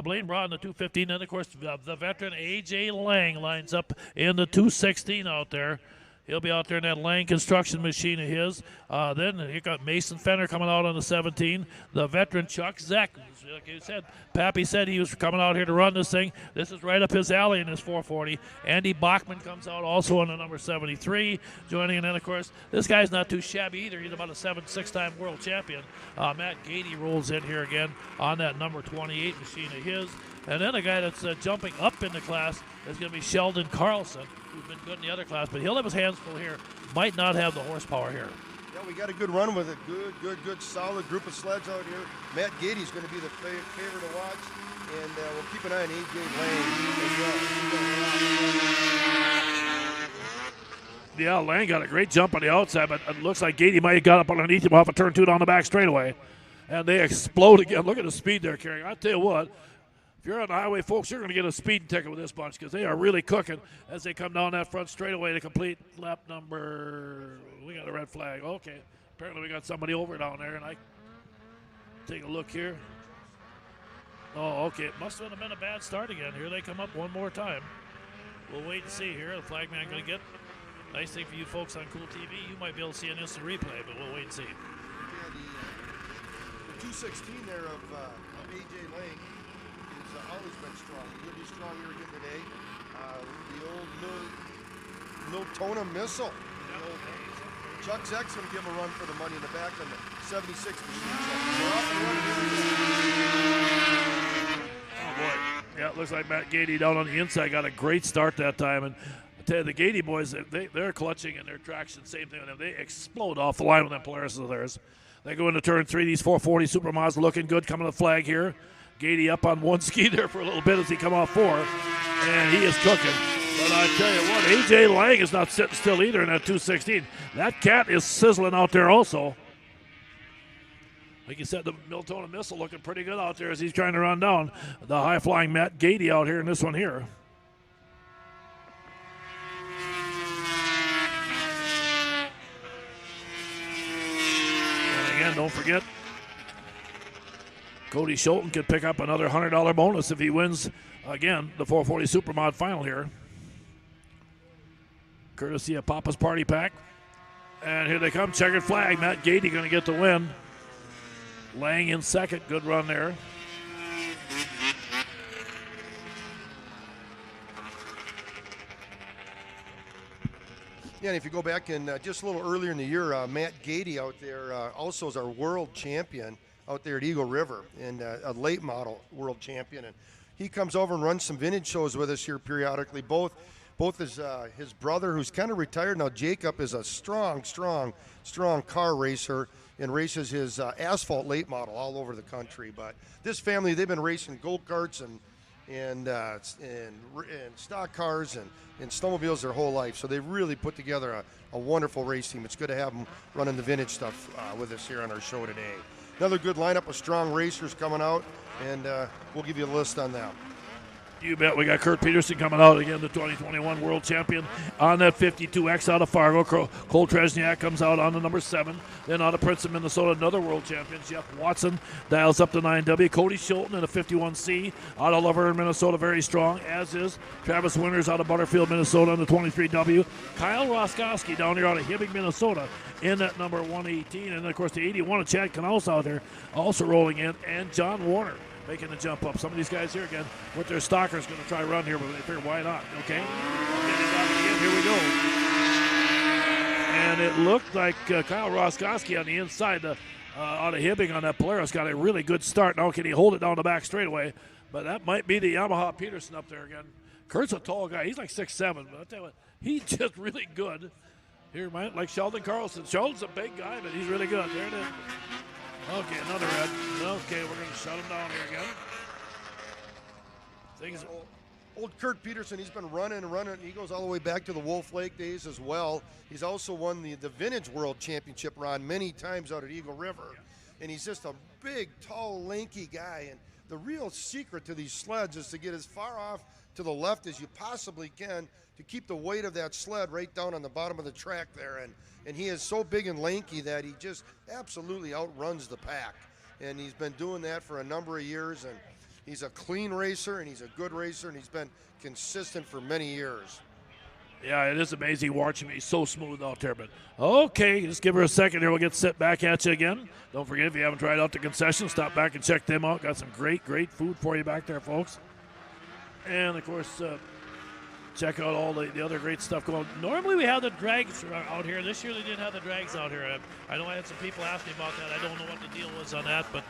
Blaine Broughton, the 215, and of course the veteran AJ Lang lines up in the 216 out there. He'll be out there in that Lang construction machine of his. Then you got Mason Fenner coming out on the 17. The veteran Chuck Zeck, like you said, Pappy said he was coming out here to run this thing. This is right up his alley in his 440. Andy Bachman comes out also on the number 73, joining. And then, of course, this guy's not too shabby either. He's about a 6-time world champion. Matt Gady rolls in here again on that number 28 machine of his. And then a guy that's jumping up in the class is going to be Sheldon Carlson, who's been good in the other class, but he'll have his hands full here. Might not have the horsepower here. Yeah, we got a good run with it. Good, solid group of sleds out here. Matt Gady's going to be the favorite to watch, and we'll keep an eye on AJ Lang as well. Yeah, Lang got a great jump on the outside, but it looks like Gady might have got up underneath him off of turn 2 down the back straightaway. And they explode again. Look at the speed they're carrying. I tell you what, if you're on the highway, folks, you're going to get a speeding ticket with this bunch because they are really cooking as they come down that front straightaway to complete lap number. We got a red flag. Okay. Apparently we got somebody over down there, and I take a look here. Oh, okay. It must have been a bad start again. Here they come up one more time. We'll wait and see here. The flag man going to get. Nice thing for you folks on Cool TV. You might be able to see an instant replay, but we'll wait and see. Yeah, the 216 there of AJ Lang. Always been strong. He'll be strong here again today. The old Miltona missile. Chuck Zeck's going to give a run for the money in the back on the 76 machine. Oh, boy. Yeah, it looks like Matt Gady down on the inside got a great start that time. And I tell you, the Gady boys, they're clutching and their traction, same thing with them. They explode off the line with them Polaris of theirs. They go into turn 3. These 440 Supermods looking good coming to the flag here. Gady up on one ski there for a little bit as he come off 4, and he is cooking. But I tell you what, AJ Lang is not sitting still either in that 216. That cat is sizzling out there also. Like you said, the Miltona Missile looking pretty good out there as he's trying to run down the high-flying Matt Gady out here in this one here. And again, don't forget, Cody Schulten could pick up another $100 bonus if he wins, again, the 440 Supermod final here. Courtesy of Papa's Party Pack. And here they come, checkered flag. Matt Gady going to get the win. Lang in second, good run there. Yeah, and if you go back and just a little earlier in the year, Matt Gady out there also is our world champion out there at Eagle River, and a late model world champion. And he comes over and runs some vintage shows with us here periodically. Both his brother, who's kind of retired now, Jacob, is a strong car racer and races his asphalt late model all over the country. But this family, they've been racing go-karts and stock cars and snowmobiles their whole life. So they really put together a wonderful race team. It's good to have them running the vintage stuff with us here on our show today. Another good lineup of strong racers coming out, and we'll give you a list on them. You bet. We got Kurt Peterson coming out again, the 2021 world champion on that 52X out of Fargo. Cole Tresniak comes out on the number 7. Then out of Princeton, Minnesota, another world champion. Jeff Watson dials up the 9W. Cody Schulten in a 51C out of Laverne, Minnesota, very strong, as is Travis Winters out of Butterfield, Minnesota on the 23W. Kyle Roskowski down here out of Hibbing, Minnesota in that number 118. And, of course, the 81 of Chad Knaus out there also rolling in, and John Warner making the jump up. Some of these guys here again with their stockers going to try to run here, but they figure, why not? Okay. Here we go. And it looked like Kyle Roskowski on the inside out of Hibbing on that Polaris got a really good start. Now can he hold it down the back straightaway? But that might be the Yamaha Peterson up there again. Kurt's a tall guy. He's like 6'7", but I'll tell you what, he's just really good. Here, like Sheldon Carlson. Sheldon's a big guy, but he's really good. There it is. Okay, another red. Okay, we're going to shut him down here again. Old Kurt Peterson, he's been running. He goes all the way back to the Wolf Lake days as well. He's also won the Vintage World Championship, Ron, many times out at Eagle River. And he's just a big, tall, lanky guy. And the real secret to these sleds is to get as far off to the left as you possibly can to keep the weight of that sled right down on the bottom of the track there. And he is so big and lanky that he just absolutely outruns the pack. And he's been doing that for a number of years. And he's a clean racer, and he's a good racer, and he's been consistent for many years. Yeah, it is amazing watching him. He's so smooth out there. But okay, just give her a second here. We'll get set back at you again. Don't forget, if you haven't tried out the concession, stop back and check them out. Got some great food for you back there, folks. And, of course, check out all the other great stuff going on. Normally we have the drags out here. This year they didn't have the drags out here. I know I had some people ask me about that. I don't know what the deal was on that, but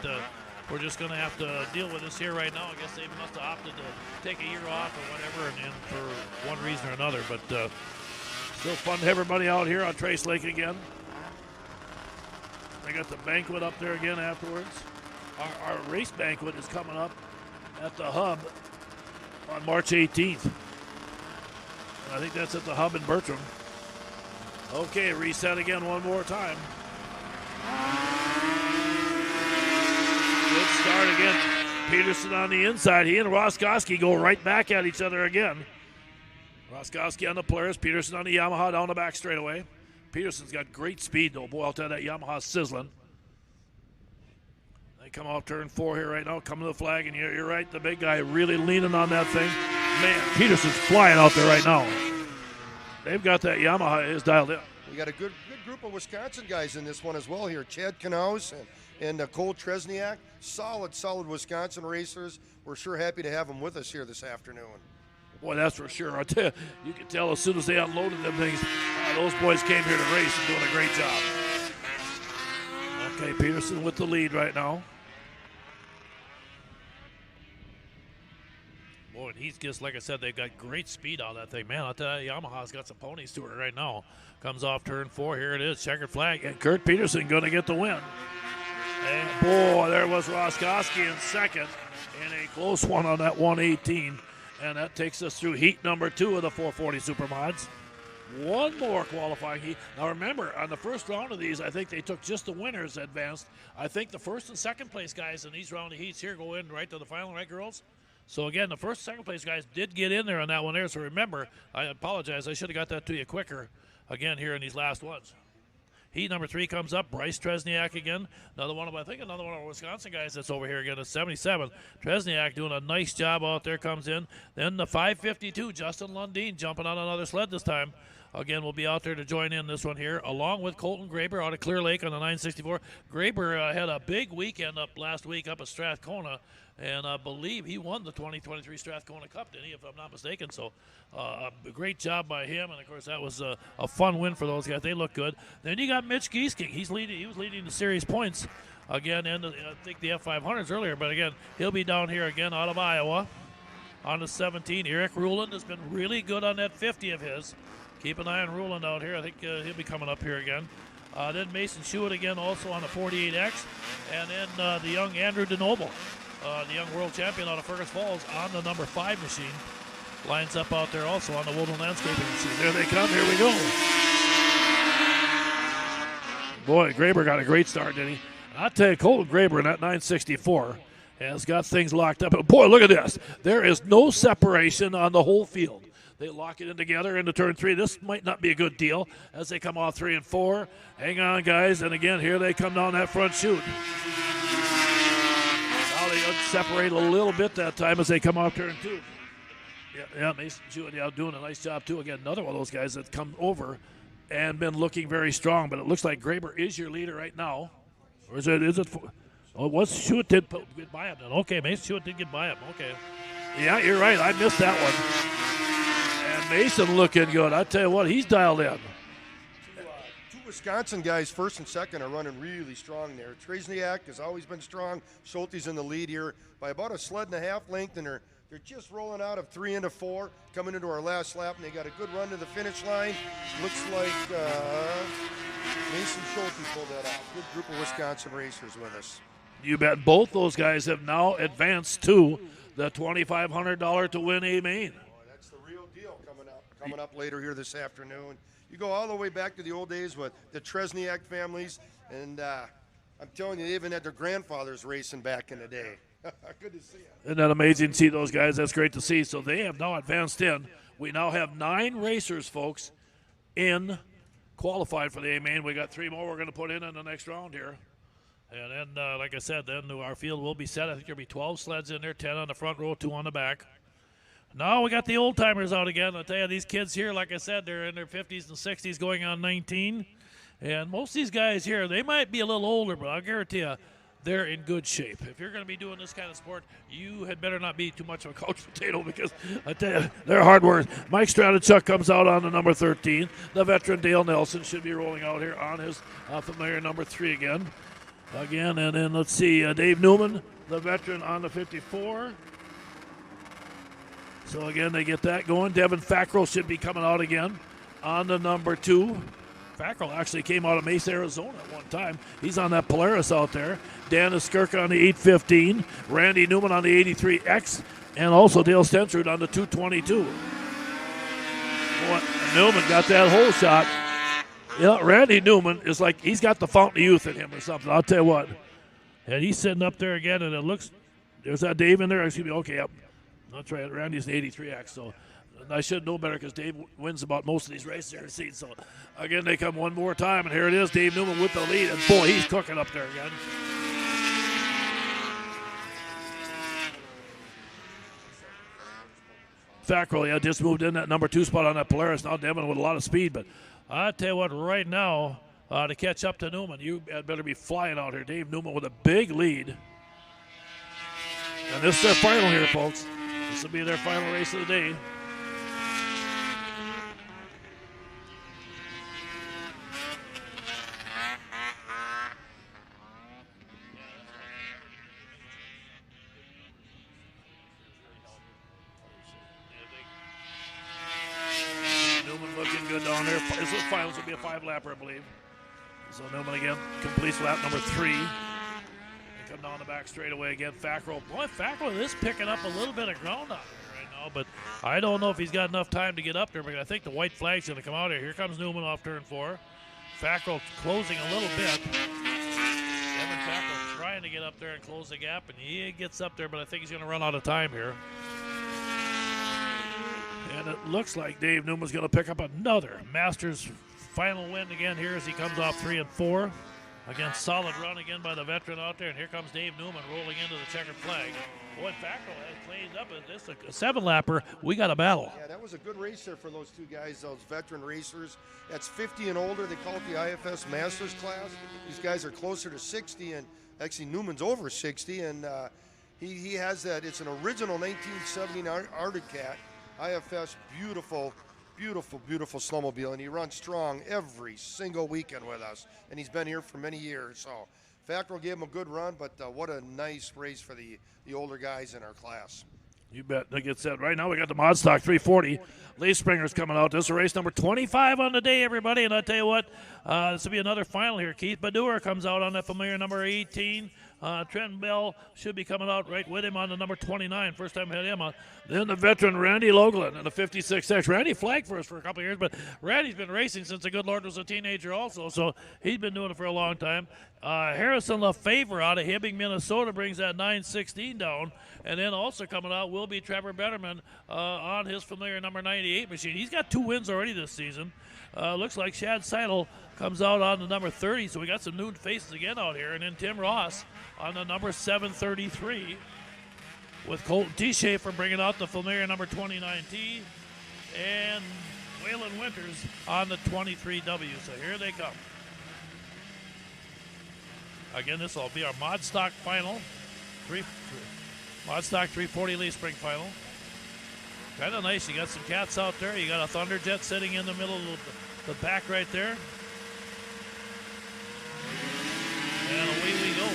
we're just going to have to deal with this here right now. I guess they must have opted to take a year off or whatever, and for one reason or another. But still fun to have everybody out here on Trace Lake again. They got the banquet up there again afterwards. Our race banquet is coming up at the Hub on March 18th. I think that's at the Hub in Bertram. Okay, reset again one more time. Good start again. Peterson on the inside. He and Roskowski go right back at each other again. Roskowski on the Polaris. Peterson on the Yamaha down the back straightaway. Peterson's got great speed, though. Boy, I'll tell you, that Yamaha's sizzling. They come off turn 4 here right now. Coming to the flag, and you're right. The big guy really leaning on that thing. Man, Peterson's flying out there right now. They've got that Yamaha is dialed in. We got a good group of Wisconsin guys in this one as well here. Chad Knaus and Cole Tresniak. Solid Wisconsin racers. We're sure happy to have them with us here this afternoon. Boy, that's for sure. I tell you, you can tell as soon as they unloaded them things, those boys came here to race and doing a great job. Okay, Peterson with the lead right now. Boy, and he's just, like I said, they've got great speed on that thing. Man, I'll tell you, Yamaha's got some ponies to it right now. Comes off turn 4. Here it is, checkered flag. And Kurt Peterson going to get the win. And, boy, there was Roskowski in second. And a close one on that 118. And that takes us through heat number 2 of the 440 Supermods. one more qualifying heat. Now remember, on the first round of these, I think they took just the winners advanced. I think the first and second place guys in these round of heats here go in right to the final, right, girls? So again, the first and second place guys did get in there on that one there. So remember, I apologize, I should have got that to you quicker again here in these last ones. Heat number 3 comes up. Bryce Tresniak again. Another one of our Wisconsin guys that's over here again at 77. Tresniak doing a nice job out there, comes in. Then the 552, Justin Lundeen jumping on another sled this time. Again, will be out there to join in this one here, along with Colton Graber out of Clear Lake on the 964. Graber had a big weekend up last week up at Strathcona, and I believe he won the 2023 Strathcona Cup, didn't he, if I'm not mistaken? So a great job by him, and, of course, that was a fun win for those guys. They look good. Then you got Mitch Giesking. He was leading the series points again, and I think the F500s earlier, but, again, he'll be down here again out of Iowa on the 17. Eric Ruland has been really good on that 50 of his. Keep an eye on Ruland out here. I think he'll be coming up here again. Then Mason Shewitt again also on the 48X. And then the young Andrew DeNoble, the young world champion out of Fergus Falls on the number 5 machine. Lines up out there also on the Woodland Landscaping machine. There they come. Here we go. Boy, Graber got a great start, didn't he? I'll tell you, Colton Graber in that 964 has got things locked up. Boy, look at this. There is no separation on the whole field. They lock it in together into turn 3. This might not be a good deal as they come off 3 and 4. Hang on, guys. And again, here they come down that front chute. Now they separate a little bit that time as they come off turn 2. Yeah, Mason Jewett doing a nice job, too. Again, another one of those guys that come over and been looking very strong. But it looks like Graber is your leader right now. Or is it? Jewett did get by him then. Okay, Mason Jewett did get by him. Okay. Yeah, you're right. I missed that one. Mason looking good. I tell you what, he's dialed in. Two Wisconsin guys, first and second, are running really strong there. Tresniak has always been strong. Schulte's in the lead here by about a sled and a half length, and they're just rolling out of 3 into 4, coming into our last lap, and they got a good run to the finish line. Looks like Mason Schulte pulled that off. Good group of Wisconsin racers with us. You bet. Both those guys have now advanced to the $2,500 to win a main. Coming up later here this afternoon. You go all the way back to the old days with the Tresniak families, and I'm telling you, they even had their grandfathers racing back in the day. Good to see you. Isn't that amazing to see those guys? That's great to see. So they have now advanced in. We now have 9 racers, folks, qualified for the A-Main. We got 3 more we're going to put in the next round here. And then, like I said, then our field will be set. I think there'll be 12 sleds in there, 10 on the front row, 2 on the back. Now we got the old-timers out again. I'll tell you, these kids here, like I said, they're in their 50s and 60s going on 19. And most of these guys here, they might be a little older, but I'll guarantee you they're in good shape. If you're going to be doing this kind of sport, you had better not be too much of a couch potato because I tell you, they're hard work. Mike Stratichuk comes out on the number 13. The veteran Dale Nelson should be rolling out here on his familiar number 3 again. And then let's see, Dave Newman, the veteran on the 54. So, again, they get that going. Devin Fackrell should be coming out again on the number 2. Fackrell actually came out of Mesa, Arizona at one time. He's on that Polaris out there. Dan Skirka on the 815. Randy Newman on the 83X. And also Dale Stentrud on the 222. Boy, Newman got that hole shot. Yeah, Randy Newman is like he's got the fountain of youth in him or something. I'll tell you what. And he's sitting up there again, and it looks – there's that Dave in there. Excuse me. Okay, yep. That's right. Randy's an 83X, so I should know better because Dave wins about most of these races here. So, again, they come one more time, and here it is, Dave Newman with the lead. And, boy, he's cooking up there again. Fackrell, just moved in that number 2 spot on that Polaris. Now Devin with a lot of speed. But I tell you what, right now, to catch up to Newman, you had better be flying out here. Dave Newman with a big lead. And this is their final here, folks. This will be their final race of the day. Newman looking good down there. This finals will be a 5-lapper, I believe. So Newman again completes lap number 3. Come down the back straightaway again. Fackrell. Boy, Fackrell is picking up a little bit of ground out there right now, but I don't know if he's got enough time to get up there, but I think the white flag's going to come out here. Here comes Newman off turn 4. Fackrell closing a little bit. Evan Fackrell trying to get up there and close the gap, and he gets up there, but I think he's going to run out of time here. And it looks like Dave Newman's going to pick up another Masters final win again here as he comes off 3 and 4. Again, solid run again by the veteran out there, and here comes Dave Newman rolling into the checkered flag. Boy, Fackrell has played up at this, a 7-lapper. We got a battle. Yeah, that was a good race there for those two guys, those veteran racers. That's 50 and older. They call it the IFS Masters class. These guys are closer to 60, and actually Newman's over 60, and he has that. It's an original 1970 Arctic Cat, IFS, beautiful snowmobile, and he runs strong every single weekend with us, and he's been here for many years. So Fackrell gave him a good run, but what a nice race for the older guys in our class. You bet. That gets set right now. We got the Modstock 340. Lee Springer's coming out. This is race number 25 on the day, everybody. And I tell you what, this will be another final here. Keith Badura comes out on that familiar number 18. Trenton Bell should be coming out right with him on the number 29. First time we had him on. Then the veteran Randy Loughlin in the 56X. Randy flagged for us for a couple of years, but Randy's been racing since the good Lord was a teenager also, so he's been doing it for a long time. Harrison LaFavor out of Hibbing, Minnesota brings that 916 down. And then also coming out will be Trevor Betterman on his familiar number 98 machine. He's got 2 wins already this season. Looks like Shad Seidel comes out on the number 30, so we got some new faces again out here. And then Tim Ross on the number 733 with Colton T. Schaefer bringing out the familiar number 29T and Waylon Winters on the 23W. So here they come. Again, this will be our Modstock final. Modstock 340 Lee Spring final. Kind of nice. You got some cats out there. You got a Thunderjet sitting in the middle of the back right there. And away we go.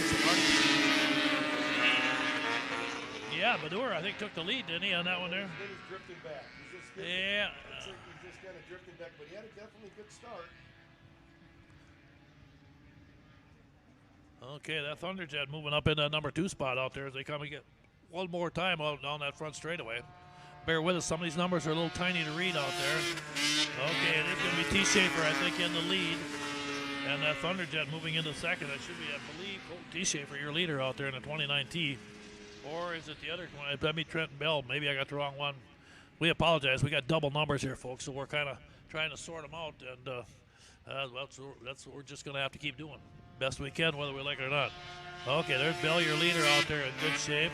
Yeah, Badura, I think, took the lead, didn't he, on that one there? He's drifted back. Yeah. Looks like he just kind of drifted back, but he had a definitely good start. Okay, that Thunderjet moving up in that number 2 spot out there as they come and get one more time out down that front straightaway. Bear with us. Some of these numbers are a little tiny to read out there. Okay, it is going to be T. Schaefer, I think, in the lead. And that Thunderjet moving into second. That should be, I believe, Colton T. Schaefer, your leader out there in the 29T. Or is it the other one? That'd be Trenton Bell. Maybe I got the wrong one. We apologize. We got double numbers here, folks, so we're kind of trying to sort them out. And that's what we're just going to have to keep doing. Best we can, whether we like it or not. Okay, there's Bell, your leader out there in good shape.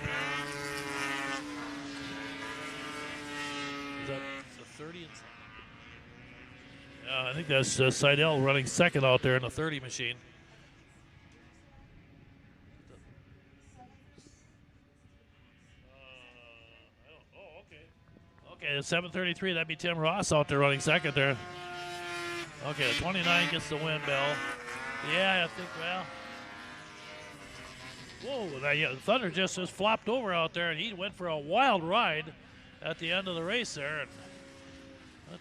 Is that the 30 and something? Yeah, I think that's Seidel running second out there in the 30 machine. Okay, the 733, that'd be Tim Ross out there running second there. Okay, the 29 gets the win, Bell. Yeah, I think, well. Whoa, the Thunder just flopped over out there, and he went for a wild ride at the end of the race there. And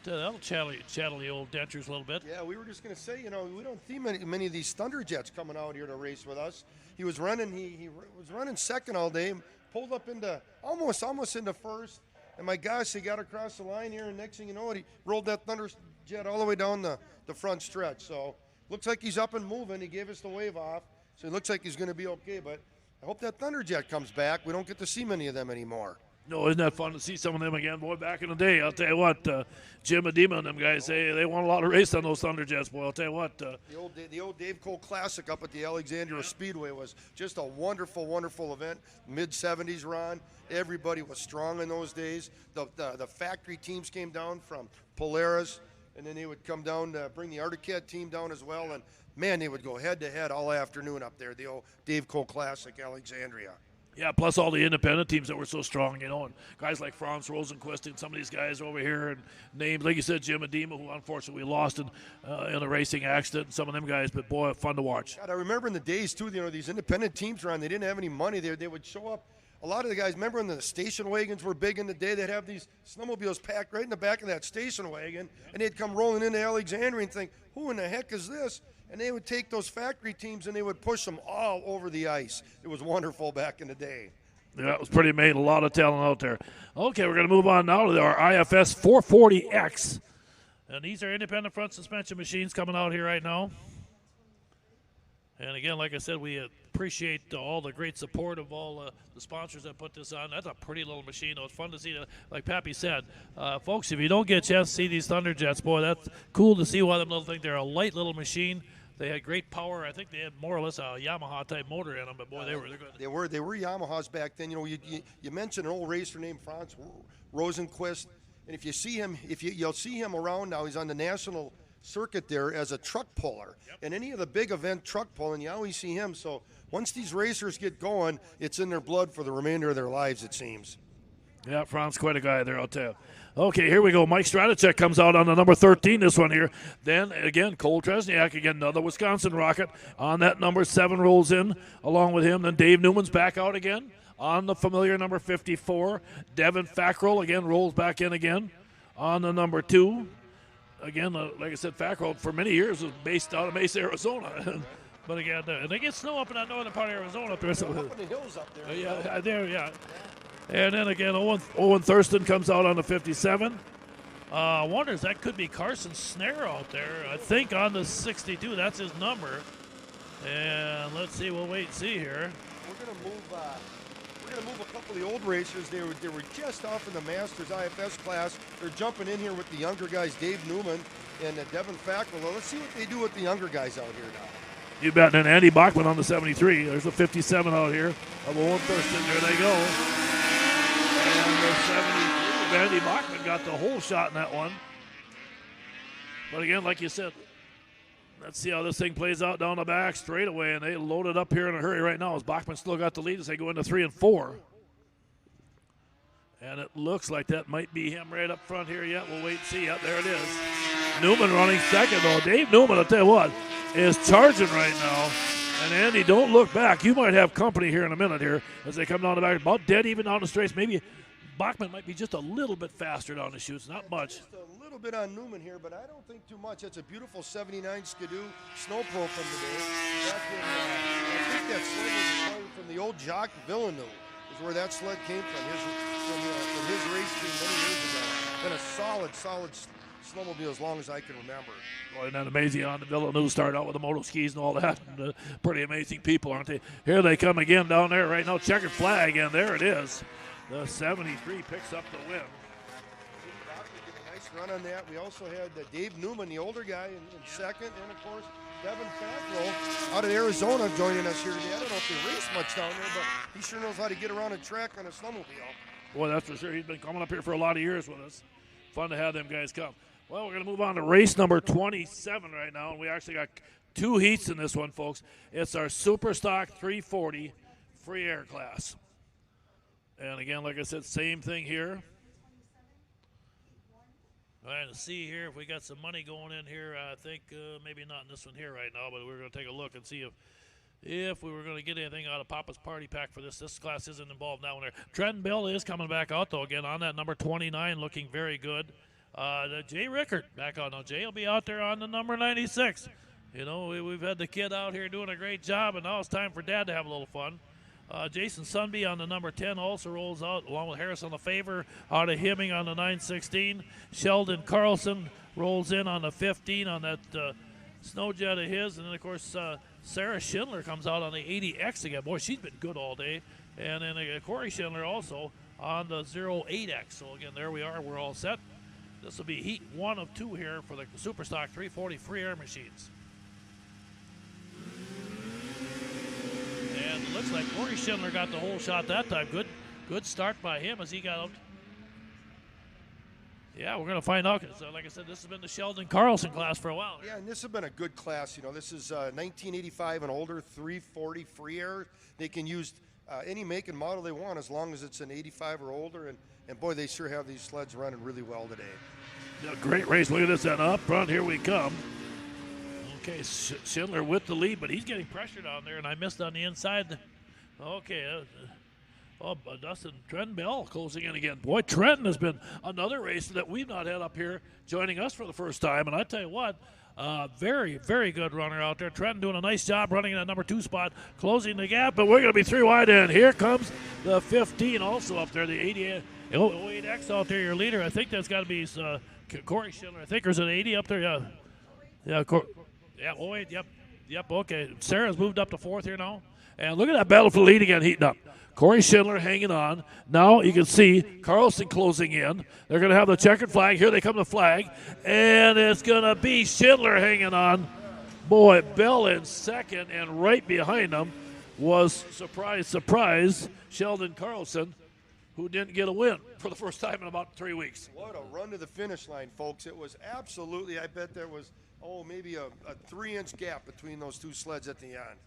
that'll chattle the old dentures a little bit. Yeah, we were just going to say, we don't see many of these Thunderjets coming out here to race with us. He was running, he was running second all day, pulled up into almost into first. And my gosh, he got across the line here, and next thing you know, he rolled that Thunderjet all the way down the front stretch. So looks like he's up and moving. He gave us the wave off, so it looks like he's going to be okay. But I hope that Thunderjet comes back. We don't get to see many of them anymore. No, isn't that fun to see some of them again, boy? Back in the day, I'll tell you what, Jim Adema and them guys, they won a lot of race on those Thunderjets, boy. I'll tell you what. The old Dave Cole Classic up at the Alexandria Speedway was just a wonderful, wonderful event. Mid-'70s, Ron. Everybody was strong in those days. The factory teams came down from Polaris, and then they would come down to bring the Arctic Cat team down as well. And, man, they would go head-to-head all afternoon up there, the old Dave Cole Classic, Alexandria. Yeah, plus all the independent teams that were so strong, and guys like Franz Rosenquist and some of these guys over here, and names, like you said, Jim Adema, who unfortunately we lost in a racing accident, and some of them guys, but boy, fun to watch. God, I remember in the days, too, these independent teams around, they didn't have any money. They would show up. A lot of the guys, remember when the station wagons were big in the day, they'd have these snowmobiles packed right in the back of that station wagon, and they'd come rolling into Alexandria and think, who in the heck is this? And they would take those factory teams and they would push them all over the ice. It was wonderful back in the day. Yeah, it was pretty amazing. A lot of talent out there. Okay, we're going to move on now to our IFS 440X. And these are independent front suspension machines coming out here right now. And again, like I said, we appreciate all the great support of all the sponsors that put this on. That's a pretty little machine, though. It's fun to see. Like Pappy said, folks, if you don't get a chance to see these Thunderjets, boy, that's cool to see. Why them little things. They're a light little machine. They had great power. I think they had more or less a Yamaha type motor in them, but boy, they're good. They were Yamahas back then. You know, you mentioned an old racer named Franz Rosenquist, and if you see him, you'll see him around now. He's on the national circuit there as a truck puller. Yep. And any of the big event truck pulling, you always see him. So once these racers get going, it's in their blood for the remainder of their lives, it seems. Yeah, Fran's quite a guy there, I'll tell you. Okay, here we go. Mike Stratacek comes out on the number 13, this one here. Then, again, Cole Tresniak, again, another Wisconsin Rocket. On that number 7 rolls in along with him. Then Dave Newman's back out again on the familiar number 54. Devin Fackrell, again, rolls back in again on the number 2. Again, like I said, Fackrell for many years was based out of Mesa, Arizona. But again, and they get snow up in that northern part of Arizona up there. So, up in the hills up there. Yeah, there, yeah. And then again, Owen Thurston comes out on the 57. Wonders that could be Carson Snare out there. I think on the 62, that's his number. And let's see, we'll wait and see here. We're gonna move a couple of the old racers. They were just off in the Masters IFS class. They're jumping in here with the younger guys, Dave Newman and Devin Fackrell. Well, let's see what they do with the younger guys out here now. You bet. And Andy Bachman on the 73. There's a 57 out here of Owen Thurston. There they go. And the 73, Andy Bachman got the whole shot in that one. But again, like you said, let's see how this thing plays out down the back straightaway. And they load it up here in a hurry right now as Bachman still got the lead as they go into 3 and 4. And it looks like that might be him right up front here yet. We'll wait and see. Yep, there it is. Newman running second, though. Dave Newman, I'll tell you what, is charging right now. And Andy, don't look back. You might have company here in a minute here as they come down the back. About dead even down the straights. Maybe Bachman might be just a little bit faster down the chutes. Not much. Just a little bit on Newman here, but I don't think too much. It's a beautiful 79 Skidoo Snow Pro from today. I think that sled was acquired from the old Jacques Villeneuve. Is where that sled came from his race team many years ago. Been a solid snowmobile as long as I can remember. Boy, isn't that amazing? On the Villeneuve started out with the moto skis and all that. And, pretty amazing people, aren't they? Here they come again down there right now. Checkered flag, and there it is. The 73 picks up the win. A nice run on that. We also had Dave Newman, the older guy, in second, and of course Devin Fackrell out of Arizona joining us here today. I don't know if they race much down there, but he sure knows how to get around a track on a snowmobile. Boy, that's for sure. He's been coming up here for a lot of years with us. Fun to have them guys come. Well, we're going to move on to race number 27 right now, and we actually got 2 heats in this one, folks. It's our Super Stock 340 free air class. And again, like I said, same thing here. Trying to see here if we got some money going in here. I think maybe not in this one here right now, but we're going to take a look and see if we were going to get anything out of Papa's Party Pack for this. This class isn't involved now. Trenton Bell is coming back out, though, again, on that number 29, looking very good. Jay Rickert back out. Now, Jay will be out there on the number 96. You know, we've had the kid out here doing a great job, and now it's time for Dad to have a little fun. Jason Sunby on the number 10 also rolls out, along with Harrison LaFavor out of Hemming on the 916. Sheldon Carlson rolls in on the 15 on that snow jet of his. And then, of course, Sarah Schindler comes out on the 80X again. Boy, she's been good all day. And then Corey Schindler also on the 08X. So, again, there we are. We're all set. This will be heat 1 of 2 here for the Superstock 340 free air machines. And it looks like Corey Schindler got the whole shot that time. Good start by him as he got out. Yeah, we're going to find out. Like I said, this has been the Sheldon Carlson class for a while. Yeah, and this has been a good class. You know, this is 1985 and older, 340 free air. They can use any make and model they want as long as it's an 85 or older. And boy, they sure have these sleds running really well today. Yeah, great race. Look at this. And up front, here we come. Okay, Schindler with the lead, but he's getting pressured on there, and I missed on the inside. Okay. Dustin Trenton Bell closing in again. Boy, Trenton has been another racer that we've not had up here joining us for the first time. And I tell you what, Very, very good runner out there. Trenton doing a nice job running in that number 2 spot, closing the gap, but we're going to be 3 wide, and here comes the 15 also up there, the 08X out there, your leader. I think that's got to be Corey Schindler. I think there's an 80 up there, yeah. Yeah, 08, yep, okay. Sarah's moved up to 4th here now, and look at that battle for the lead again, heating up. Corey Schindler hanging on. Now you can see Carlson closing in. They're going to have the checkered flag. Here they come to the flag. And it's going to be Schindler hanging on. Boy, Bell in 2nd, and right behind them was, surprise, Sheldon Carlson, who didn't get a win for the first time in about 3 weeks. What a run to the finish line, folks. It was absolutely, I bet there was, maybe a 3-inch gap between those 2 sleds at the end.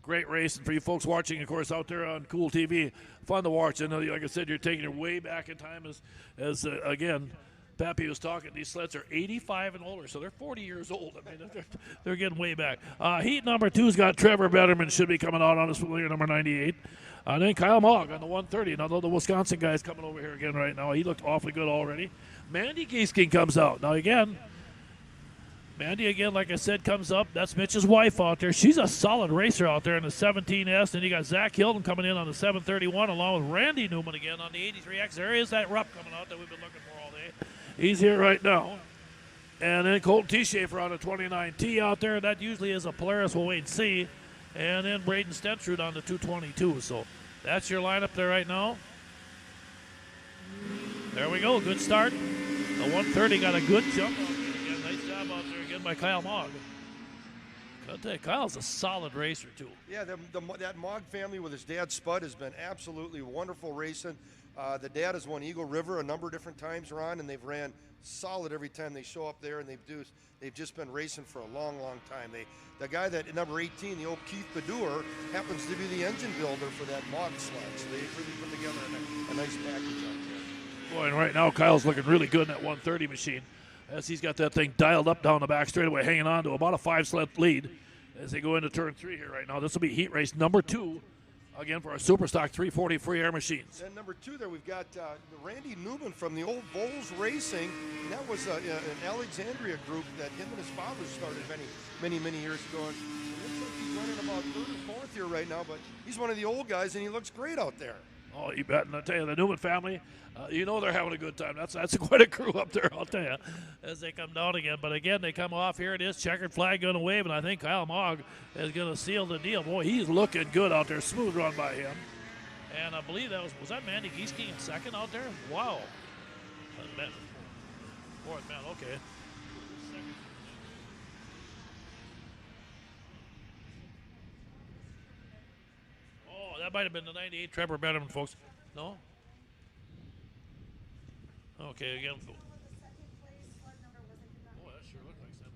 Great race, and for you folks watching, of course, out there on Cool TV, fun to watch. And like I said, you're taking your way back in time as again, Pappy was talking. These sleds are 85 and older, so they're 40 years old. I mean, they're getting way back. Heat number 2's got Trevor Betterman, should be coming out on his familiar number 98. Then Kyle Mogg on the 130. Now, the Wisconsin guy's coming over here again right now. He looked awfully good already. Mandy Giesking comes out. Now, again, Mandy, again, like I said, comes up. That's Mitch's wife out there. She's a solid racer out there in the 17S. And you got Zach Hilton coming in on the 731 along with Randy Newman again on the 83X. There is that Rupp coming out that we've been looking for all day. He's here right now. And then Colton T. Schaefer on the 29T out there. That usually is a Polaris. We'll wait and see. And then Braden Stentrud on the 222. So that's your lineup there right now. There we go. Good start. The 130 got a good jump out there again. Nice job out there again by Kyle Mogg. I'll tell you, Kyle's a solid racer, too. Yeah, that Mogg family with his dad, Spud, has been absolutely wonderful racing. The dad has won Eagle River a number of different times, Ron, and they've ran solid every time they show up there, and they've just been racing for a long, long time. The guy that, number 18, the old Keith Bedour, happens to be the engine builder for that Mogg sled, so they really put together a nice package out there. Boy, and right now Kyle's looking really good in that 130 machine as he's got that thing dialed up down the back straightaway, hanging on to about a 5-sled lead as they go into turn 3 here right now. This will be heat race number 2, again, for our Superstock 340 free air machines. And number 2 there, we've got the Randy Newman from the old Vols Racing. And that was an Alexandria group that him and his father started many years ago. And it looks like he's running about 3rd or 4th here right now, but he's one of the old guys, and he looks great out there. Oh, you bet. And I'll tell you, the Newman family, you know they're having a good time. That's quite a crew up there, I'll tell you, as they come down again. But again, they come off. Here it is, checkered flag going to wave, and I think Kyle Mogg is going to seal the deal. Boy, he's looking good out there. Smooth run by him. And I believe that was that Mandy Giesking in 2nd out there? Wow. 4th, man, okay. That might have been the 98 Trevor Betterman, folks. No? Okay, again. Oh, that sure looked like 17.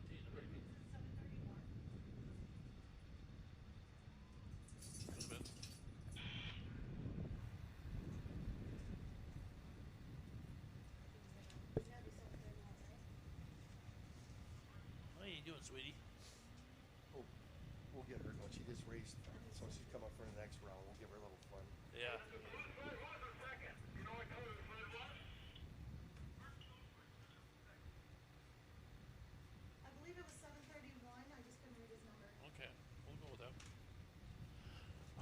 How you doing, sweetie? Oh, we'll get her. No, she just raced, so she's come up for the next round. We'll give her a little fun. Yeah. I believe it was 731. I just couldn't read his number. Okay, we'll go with that.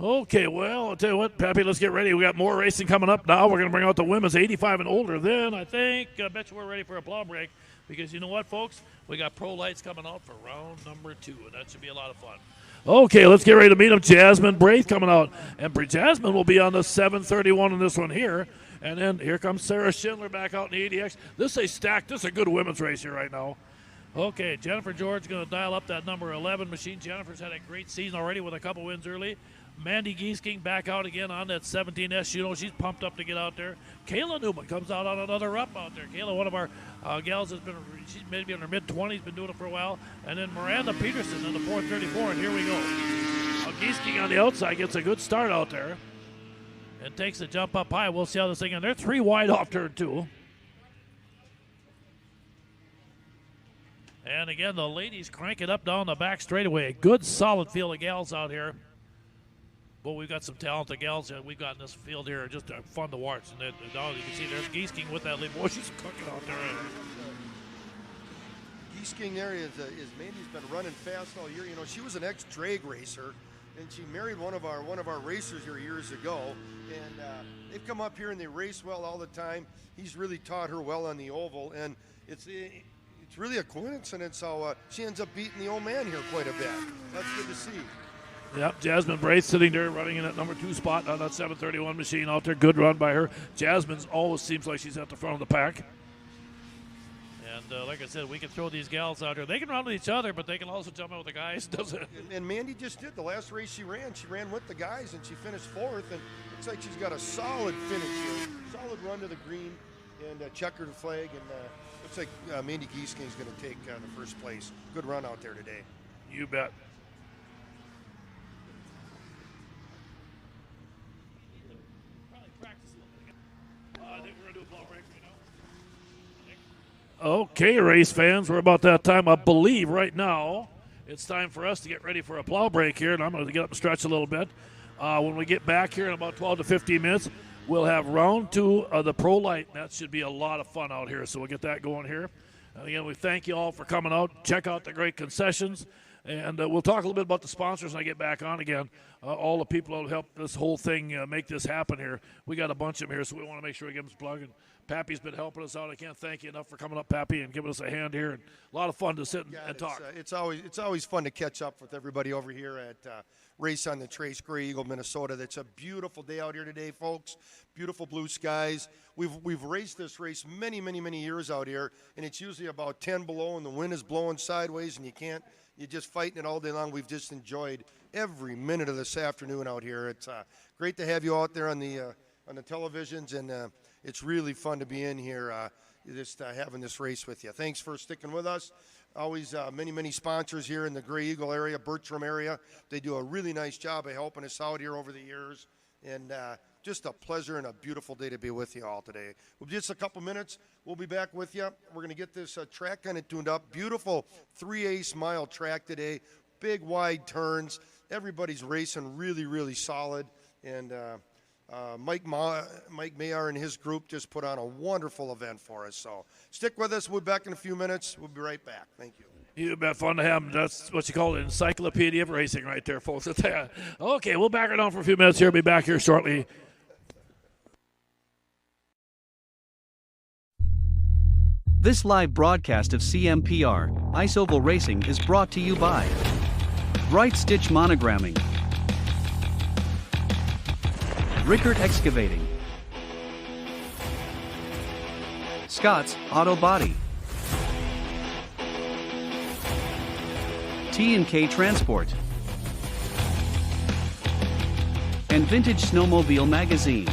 Okay, well, I'll tell you what, Pappy, let's get ready. We got more racing coming up now. We're going to bring out the women's 85 and older. Then I bet you we're ready for a plow break because you know what, folks? We got pro lights coming out for round number 2, and that should be a lot of fun. Okay, let's get ready to meet them. Jasmine Braith coming out. And Jasmine will be on the 731 in this one here. And then here comes Sarah Schindler back out in the ADX. This is a stacked. This is a good women's race here right now. Okay, Jennifer George going to dial up that number 11 machine. Jennifer's had a great season already with a couple wins early. Mandy Giesking back out again on that 17S. You know, she's pumped up to get out there. Kayla Newman comes out on another Rupp out there. Kayla, one of our gals, she's maybe in her mid-20s, been doing it for a while. And then Miranda Peterson in the 434, and here we go. Giesking on the outside gets a good start out there and takes a jump up high. We'll see how this thing ends. They're 3 wide off turn 2. And again, the ladies crank it up down the back straightaway. A good, solid field of gals out here. But we've got some talented gals that we've got in this field here. Just fun to watch. And then, you can see there's Giesking with that lead. Boy, she's cooking out there. Geesking there is Mandy's been running fast all year. You know, she was an ex-drag racer, and she married one of our racers here years ago. And they've come up here and they race well all the time. He's really taught her well on the oval, and it's really a coincidence how she ends up beating the old man here quite a bit. That's good to see. Yep, Jasmine Braith sitting there running in that number 2 spot on that 731 machine out there. Good run by her. Jasmine's always seems like she's at the front of the pack. And like I said, we can throw these gals out here. They can run with each other, but they can also jump out with the guys, doesn't it? And Mandy just did. The last race she ran with the guys, and she finished 4th. And looks like she's got a solid finish here. Solid run to the green and checkered flag. And looks like Mandy Geesking is going to take the first place. Good run out there today. You bet. Okay, race fans, we're about that time. I believe right now it's time for us to get ready for a plow break here, and I'm going to get up and stretch a little bit. When we get back here in about 12 to 15 minutes, we'll have round 2 of the Pro Light. That should be a lot of fun out here, so we'll get that going here. And again, we thank you all for coming out. Check out the great concessions, and we'll talk a little bit about the sponsors when I get back on again. All the people that helped this whole thing make this happen here. We got a bunch of them here, so we want to make sure we give them a plug. And Pappy's been helping us out. I can't thank you enough for coming up, Pappy, and giving us a hand here. And a lot of fun to sit and talk. It's always fun to catch up with everybody over here at Race on the Trace, Grey Eagle, Minnesota. It's a beautiful day out here today, folks. Beautiful blue skies. We've raced this race many years out here, and it's usually about 10 below, and the wind is blowing sideways, and you're just fighting it all day long. We've just enjoyed every minute of this afternoon out here. It's great to have you out there on the televisions, and it's really fun to be in here just having this race with you. Thanks for sticking with us. Always many sponsors here in the Grey Eagle area, Bertram area. They do a really nice job of helping us out here over the years. And just a pleasure and a beautiful day to be with you all today. Well, just a couple minutes, we'll be back with you. We're going to get this track kind of tuned up. Beautiful 3/8 mile track today. Big, wide turns. Everybody's racing really solid. And Mike Mayar and his group just put on a wonderful event for us. So stick with us. We'll be back in a few minutes. We'll be right back. Thank you. You bet. Fun to have them. That's what you call an encyclopedia of racing right there, folks. Okay, we'll back it on for a few minutes here. Be back here shortly. This live broadcast of CMPR Ice Oval Racing is brought to you by Bright Stitch Monogramming, Rickert Excavating, Scott's Auto Body, T&K Transport, and Vintage Snowmobile Magazine.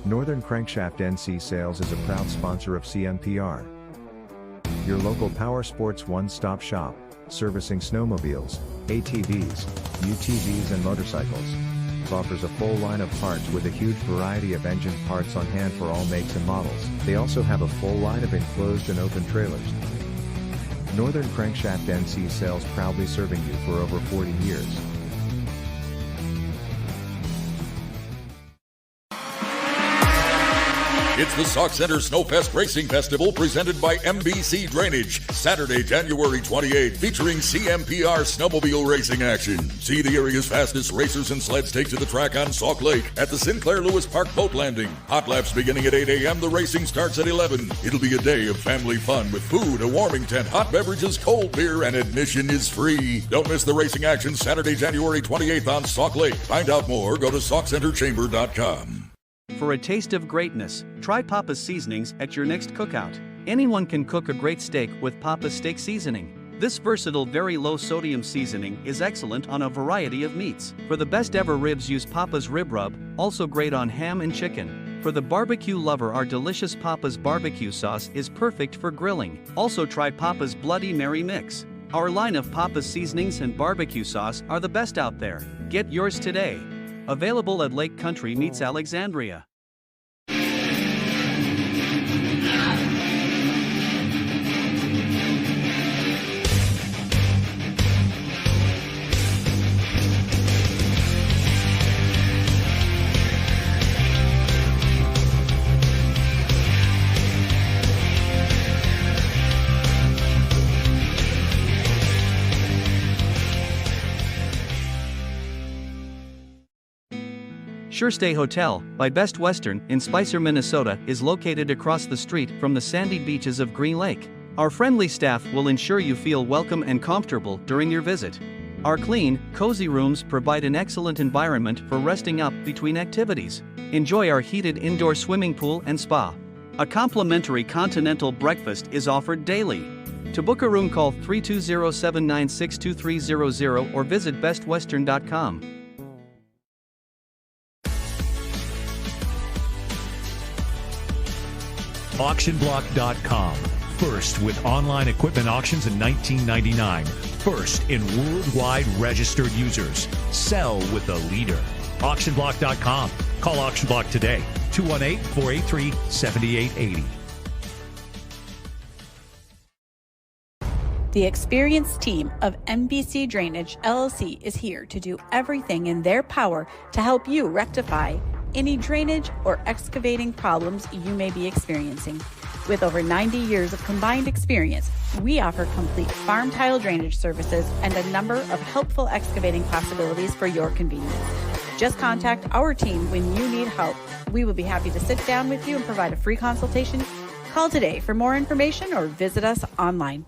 Northern Crankshaft NC Sales is a proud sponsor of CMPR. Your local power sports one-stop shop, servicing snowmobiles, ATVs, UTVs and motorcycles. Offers a full line of parts with a huge variety of engine parts on hand for all makes and models. They also have a full line of enclosed and open trailers. Northern Crankshaft NC Sales, proudly serving you for over 40 years. It's the Sauk Center Snowfest Racing Festival presented by MBC Drainage. Saturday, January 28th, featuring CMPR snowmobile racing action. See the area's fastest racers and sleds take to the track on Sauk Lake at the Sinclair Lewis Park Boat Landing. Hot laps beginning at 8 a.m. The racing starts at 11. It'll be a day of family fun with food, a warming tent, hot beverages, cold beer, and admission is free. Don't miss the racing action Saturday, January 28th on Sauk Lake. Find out more, go to SaukCenterChamber.com. For a taste of greatness, try Papa's seasonings at your next cookout. Anyone can cook a great steak with Papa's steak seasoning. This versatile, very low sodium seasoning is excellent on a variety of meats. For the best ever ribs, use Papa's Rib Rub, also great on ham and chicken. For the barbecue lover, our delicious Papa's barbecue sauce is perfect for grilling. Also try Papa's Bloody Mary Mix. Our line of Papa's seasonings and barbecue sauce are the best out there. Get yours today. Available at Lake Country Meats Alexandria. SureStay Hotel by Best Western in Spicer, Minnesota is located across the street from the sandy beaches of Green Lake. Our friendly staff will ensure you feel welcome and comfortable during your visit. Our clean, cozy rooms provide an excellent environment for resting up between activities. Enjoy our heated indoor swimming pool and spa. A complimentary continental breakfast is offered daily. To book a room, call 320-796-2300 or visit bestwestern.com. Auctionblock.com. First with online equipment auctions in 1999. First in worldwide registered users. Sell with the leader. Auctionblock.com. Call Auctionblock today. 218-483-7880. The experienced team of MBC Drainage LLC is here to do everything in their power to help you rectify any drainage or excavating problems you may be experiencing. With over 90 years of combined experience, we offer complete farm tile drainage services and a number of helpful excavating possibilities for your convenience. Just contact our team when you need help. We will be happy to sit down with you and provide a free consultation. Call today for more information or visit us online.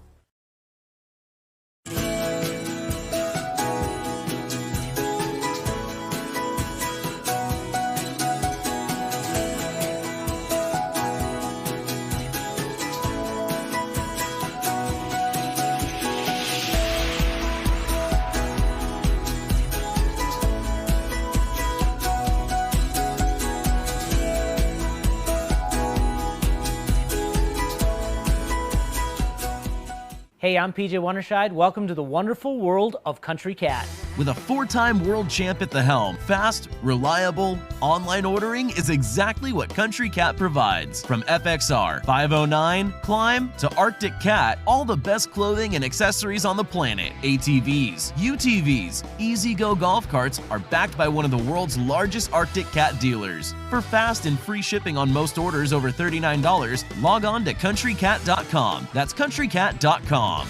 Hey, I'm PJ Wondershide. Welcome to the wonderful world of Country Cat. With a 4-time world champ at the helm, fast, reliable, online ordering is exactly what Country Cat provides. From FXR, 509, Climb, to Arctic Cat, all the best clothing and accessories on the planet. ATVs, UTVs, Easy-Go golf carts are backed by one of the world's largest Arctic Cat dealers. For fast and free shipping on most orders over $39, log on to countrycat.com. That's countrycat.com.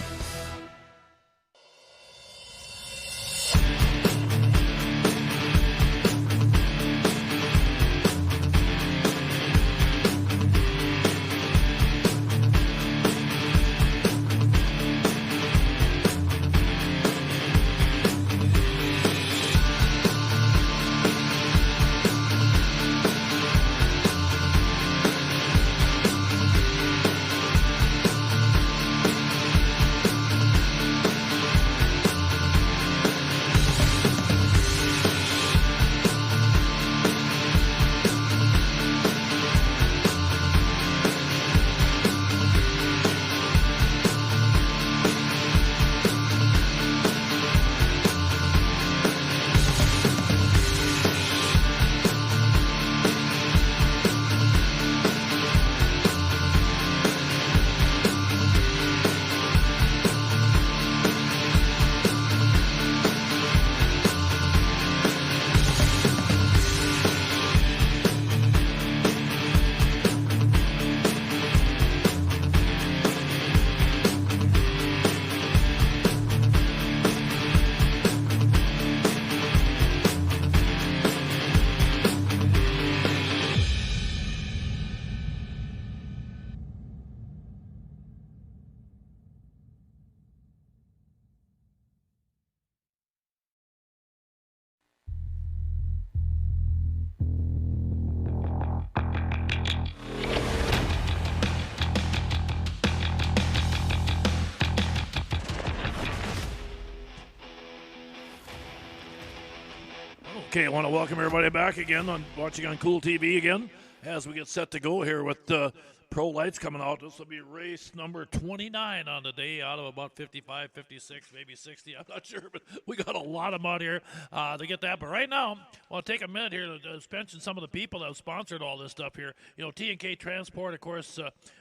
Okay, I want to welcome everybody back again on watching on Cool TV again as we get set to go here with pro lights coming out. This will be race number 29 on the day, out of about 55, 56, maybe 60. I'm not sure, but we got a lot of them out here to get that. But right now, I want to take a minute here to mention some of the people that have sponsored all this stuff here. You know, T&K Transport, of course,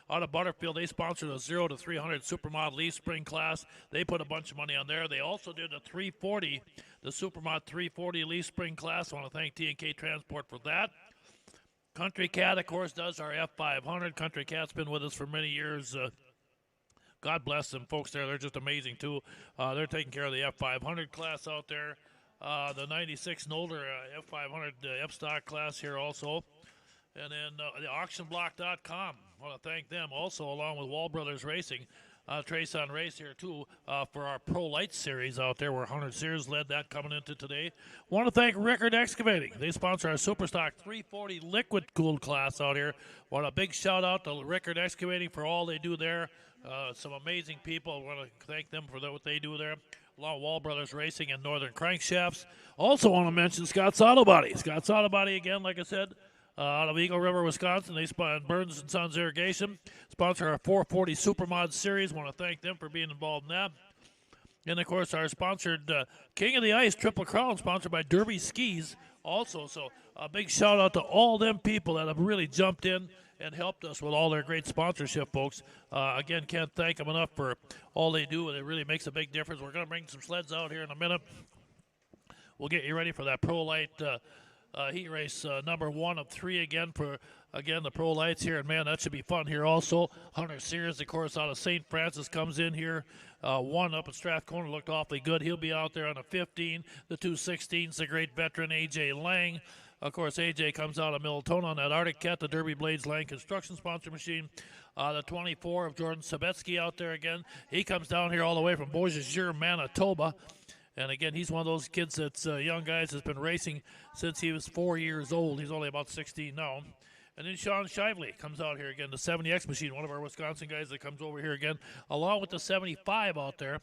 out of Butterfield, they sponsored a 0 to 300 Supermod leaf spring class. They put a bunch of money on there. They also did a 340, the Supermod 340 leaf spring class. I want to thank T&K Transport for that. Country Cat, of course, does our F500. Country Cat's been with us for many years. God bless them folks there. They're just amazing, too. They're taking care of the F500 class out there. the 96 and older F500 F-Stock class here also. And then the auctionblock.com. I want to thank them also, along with Wall Brothers Racing. Trace on Race here, too, for our Pro Light Series out there, where Hunter Sears led that coming into today. Want to thank Rickard Excavating. They sponsor our Superstock 340 liquid-cooled class out here. Want a big shout-out to Rickard Excavating for all they do there. Some amazing people. Want to thank them for what they do there, along with Wall Brothers Racing and Northern Crankshafts. Also want to mention Scott's Auto Body. Scott's Auto Body, again, like I said, out of Eagle River, Wisconsin. They sponsor Burns & Sons Irrigation. Sponsor our 440 Supermod Series. Want to thank them for being involved in that. And, of course, our sponsored King of the Ice Triple Crown, sponsored by Derby Skis also. So a big shout-out to all them people that have really jumped in and helped us with all their great sponsorship, folks. Again, can't thank them enough for all they do, and it really makes a big difference. We're going to bring some sleds out here in a minute. We'll get you ready for that Pro Light heat race number 1 of 3 again for, the Pro Lights here. And, man, that should be fun here also. Hunter Sears, of course, out of St. Francis comes in here. 1 up at Strathcona looked awfully good. He'll be out there on a 15. The 216's the great veteran A.J. Lang. Of course, A.J. comes out of Miltona on that Arctic Cat, the Derby Blades Lang construction sponsor machine. The 24 of Jordan Sabetsky out there again. He comes down here all the way from Beausejour, Manitoba. And, again, he's one of those kids that's young guys that's been racing since he was 4 years old. He's only about 16 now. And then Sean Shively comes out here again, the 70X machine, one of our Wisconsin guys that comes over here again, along with the 75 out there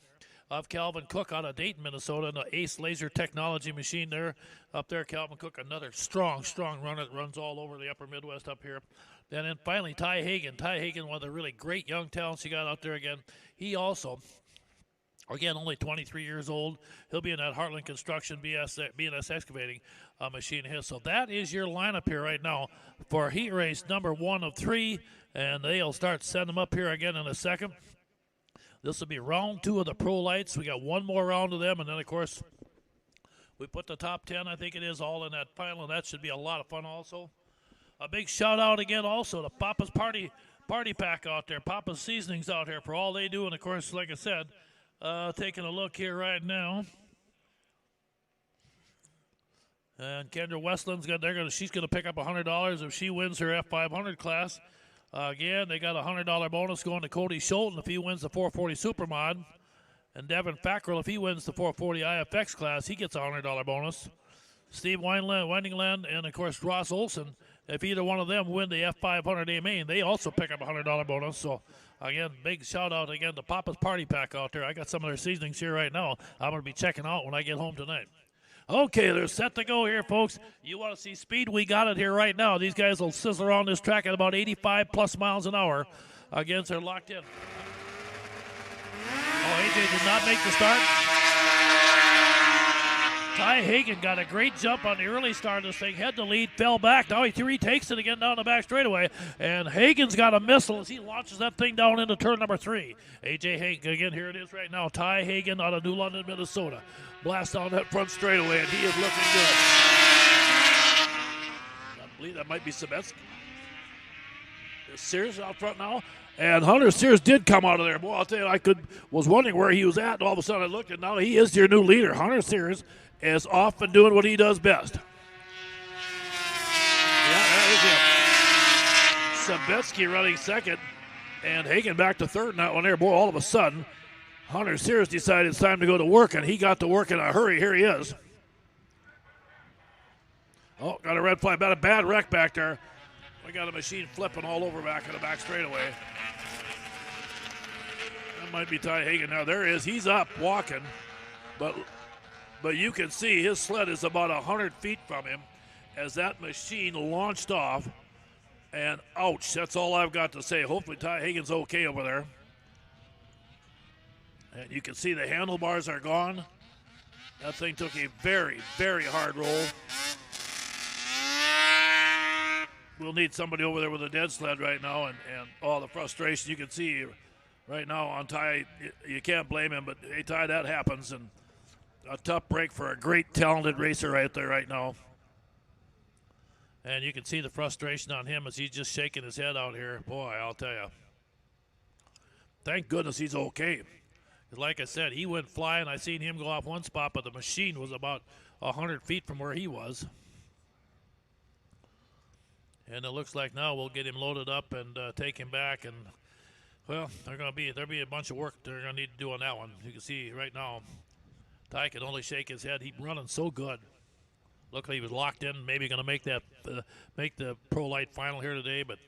of Calvin Cook out of Dayton, Minnesota, and the Ace Laser Technology machine there. Up there, Calvin Cook, another strong runner that runs all over the upper Midwest up here. And then finally, Ty Hagan. Ty Hagan, one of the really great young talents you got out there again. He also, again, only 23 years old. He'll be in that Heartland Construction B&S Excavating machine here. So that is your lineup here right now for heat race number 1 of 3. And they'll start setting them up here again in a second. This will be round 2 of the Pro Lights. We got one more round of them. And then, of course, we put the top 10, I think it is, all in that final. And that should be a lot of fun also. A big shout out again also to Papa's Party Pack out there. Papa's Seasonings out here for all they do. And, of course, like I said, taking a look here right now. And Kendra Westland's she's gonna pick up $100 if she wins her F500 class. Again, they got a $100 bonus going to Cody Schulten if he wins the 440 Supermod. And Devin Fackrell, if he wins the 440 IFX class, he gets a $100 bonus. Steve Windingland and, of course, Ross Olson, if either one of them win the F500 A main, they also pick up a $100 bonus. So, again, big shout-out again to Papa's Party Pack out there. I got some of their seasonings here right now. I'm going to be checking out when I get home tonight. Okay, they're set to go here, folks. You want to see speed? We got it here right now. These guys will sizzle around this track at about 85-plus miles an hour. Again, they're locked in. Oh, AJ did not make the start. Ty Hagan got a great jump on the early start of this thing. Had the lead, fell back. Now he retakes it again down the back straightaway. And Hagan's got a missile as he launches that thing down into turn number 3. A.J. Hagan, again, here it is right now. Ty Hagan out of New London, Minnesota. Blast down that front straightaway, and he is looking good. I believe that might be Sabetsky. Is Sears out front now? And Hunter Sears did come out of there. Boy, I'll tell you, I was wondering where he was at, and all of a sudden I looked, and now he is your new leader. Hunter Sears is off and doing what he does best. Yeah, that is him. Sabetsky running second, and Hagan back to third in that one there. Boy, all of a sudden, Hunter Sears decided it's time to go to work, and he got to work in a hurry. Here he is. Oh, got a red flag. About a bad wreck back there. We got a machine flipping all over back in the back straightaway. That might be Ty Hagan now. There he is. He's up walking, but you can see his sled is about 100 feet from him as that machine launched off. And ouch, that's all I've got to say. Hopefully Ty Hagan's okay over there. And you can see the handlebars are gone. That thing took a very, very hard roll. We'll need somebody over there with a dead sled right now, and all the frustration you can see right now on Ty. You can't blame him, but hey, Ty, that happens, and a tough break for a great, talented racer right there right now. And you can see the frustration on him as he's just shaking his head out here. Boy, I'll tell you. Thank goodness he's okay. Like I said, he went flying. I seen him go off one spot, but the machine was about 100 feet from where he was. And it looks like now we'll get him loaded up and take him back. And, well, there'll be a bunch of work they're going to need to do on that one. You can see right now, Ty can only shake his head. He's running so good. Looked like he was locked in, maybe going to make that make the Pro Light final here today. But,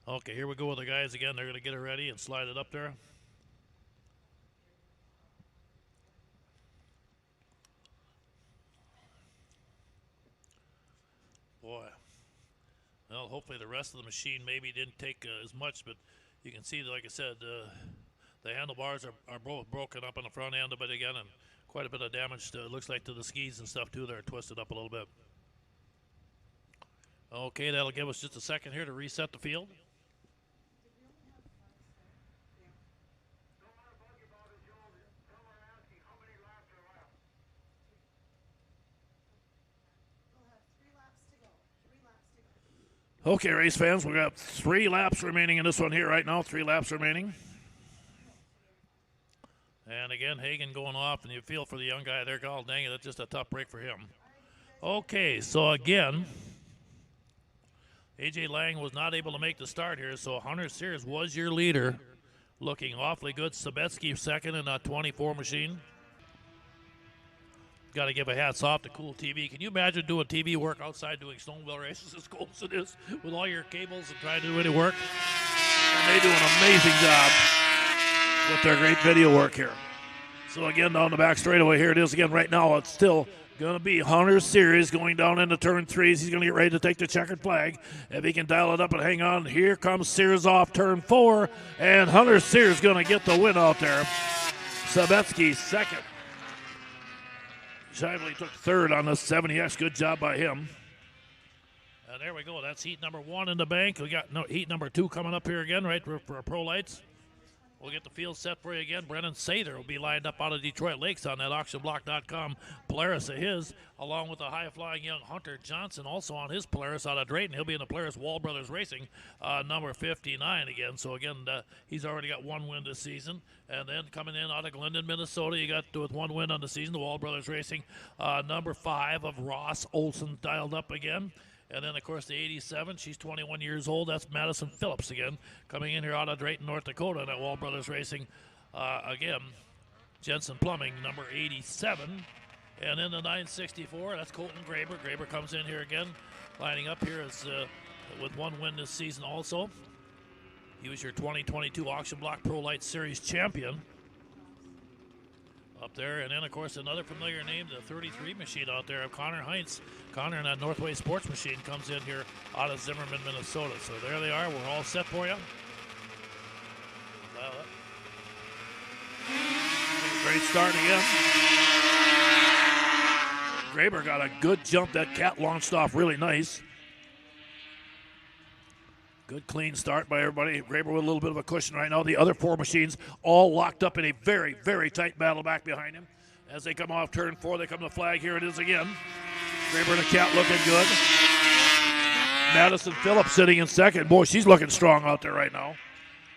okay, here we go with the guys again. They're going to get it ready and slide it up there. Boy. Well, hopefully the rest of the machine maybe didn't take as much, but you can see, like I said, the handlebars are both broken up on the front end of it again, and quite a bit of damage, looks like, to the skis and stuff, too. They're twisted up a little bit. Okay, that'll give us just a second here to reset the field. Okay, race fans, we got 3 laps remaining in this one here right now. 3 laps remaining. And again, Hagen going off, and you feel for the young guy there. God dang it, that's just a tough break for him. Okay, so again, A.J. Lang was not able to make the start here, so Hunter Sears was your leader. Looking awfully good. Sabetsky second in a 24 machine. Got to give a hats off to Cool TV. Can you imagine doing TV work outside doing snowmobile races as cool as it is with all your cables and trying to do any work? And they do an amazing job with their great video work here. So again, down the back straightaway, here it is again right now. It's still going to be Hunter Series going down into turn 3. He's going to get ready to take the checkered flag. If he can dial it up and hang on, here comes Sears off turn 4, and Hunter Sears going to get the win out there. Sabetsky second. Shively took third on the 70X. Good job by him. And there we go. That's heat number 1 in the bank. We got heat number 2 coming up here again, right, for Pro Lights. We'll get the field set for you again. Brennan Sather will be lined up out of Detroit Lakes on that auctionblock.com Polaris of his, along with the high-flying young Hunter Johnson, also on his Polaris out of Drayton. He'll be in the Polaris Wall Brothers Racing, number 59 again. So, again, he's already got 1 win this season. And then coming in out of Glendon, Minnesota, you got with 1 win on the season, the Wall Brothers Racing, number 5 of Ross Olson dialed up again. And then, of course, the 87, she's 21 years old. That's Madison Phillips again, coming in here out of Drayton, North Dakota, at Wall Brothers Racing. Again, Jensen Plumbing, number 87. And then the 964, that's Colton Graber. Graber comes in here again, lining up here as with 1 win this season also. He was your 2022 Auction Block Pro Light Series champion up there. And then, of course, another familiar name, the 33 machine out there of Connor Heinz. Connor in that Northway Sports machine comes in here out of Zimmerman, Minnesota. So there they are. We're all set for you. Great start again. Graber got a good jump. That cat launched off really nice. Good clean start by everybody. Graber with a little bit of a cushion right now. The other 4 machines all locked up in a very, very tight battle back behind him. As they come off turn 4, they come to the flag. Here it is again. Graber and the cat looking good. Madison Phillips sitting in second. Boy, she's looking strong out there right now.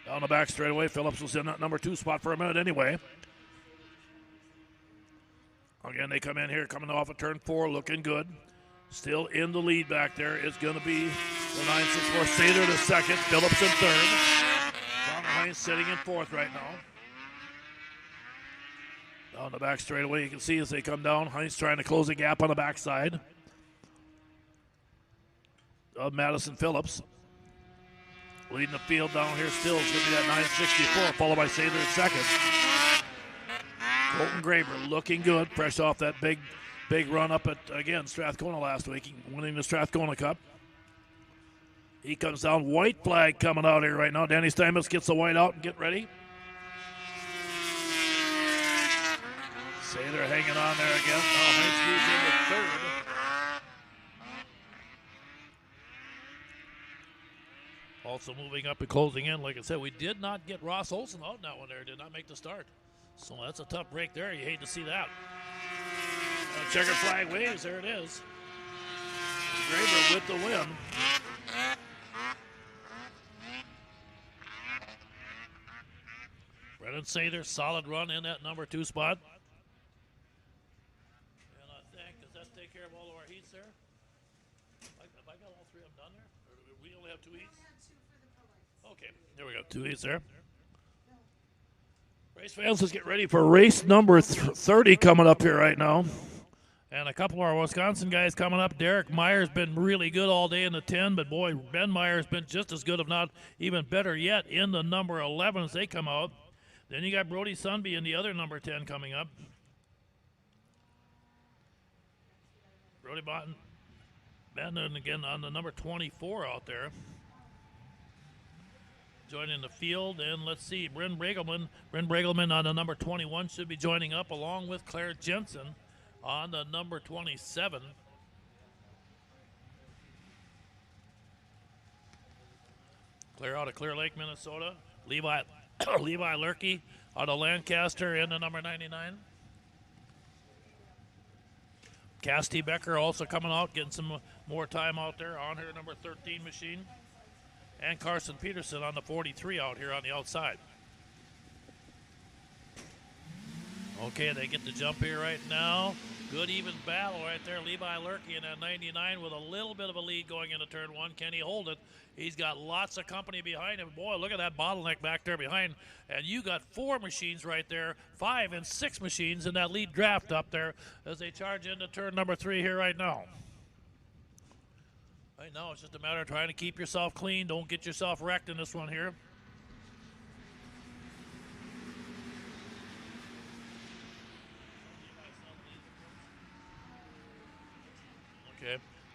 Down the back straightaway. Phillips was in that number 2 spot for a minute anyway. Again, they come in here coming off of turn 4, looking good. Still in the lead back there is going to be the 964 Sather to second, Phillips in third. Connor Heinz sitting in 4th right now. Down the back straightaway, you can see as they come down, Heinz trying to close the gap on the backside of Madison Phillips. Leading the field down here still is going to be that 964, followed by Sather in second. Colton Graber looking good, fresh off that big run up at, again, Strathcona last week, winning the Strathcona Cup. He comes down, white flag coming out here right now. Danny Steinmetz gets the white out and get ready. Sather hanging on there again. Oh, Heinz moves in the 3rd. Also moving up and closing in. Like I said, we did not get Ross Olson out in that one there. Did not make the start. So that's a tough break there. You hate to see that. Checkered flag waves. There it is. Graber with the win. Brennan Sather, solid run in that number 2 spot. And I think, does that take care of all of our heats there? Have I got all 3 of them done there? Or do we only have 2 heats? Okay, there we go. 2 heats there. Race fans, let's get ready for race number 30 coming up here right now. And a couple of our Wisconsin guys coming up. Derek Meyer's been really good all day in the 10, but boy, Ben Meyer's been just as good, if not even better yet, in the number 11 as they come out. Then you got Brody Sunby in the other number 10 coming up. Brody Ben again on the number 24 out there. Joining the field, and let's see, Bryn Bregelman on the number 21 should be joining up along with Claire Jensen on the number 27. Claire out of Clear Lake, Minnesota. Levi Lurkey out of Lancaster in the number 99. Cassidy Becker also coming out, getting some more time out there on her number 13 machine. And Carson Peterson on the 43 out here on the outside. Okay, they get the jump here right now. Good even battle right there. Levi Lurkey in that 99 with a little bit of a lead going into turn 1. Can he hold it? He's got lots of company behind him. Boy, look at that bottleneck back there behind. And you got 4 machines right there, 5 and 6 machines in that lead draft up there as they charge into turn number 3 here right now. Right now, it's just a matter of trying to keep yourself clean. Don't get yourself wrecked in this one here.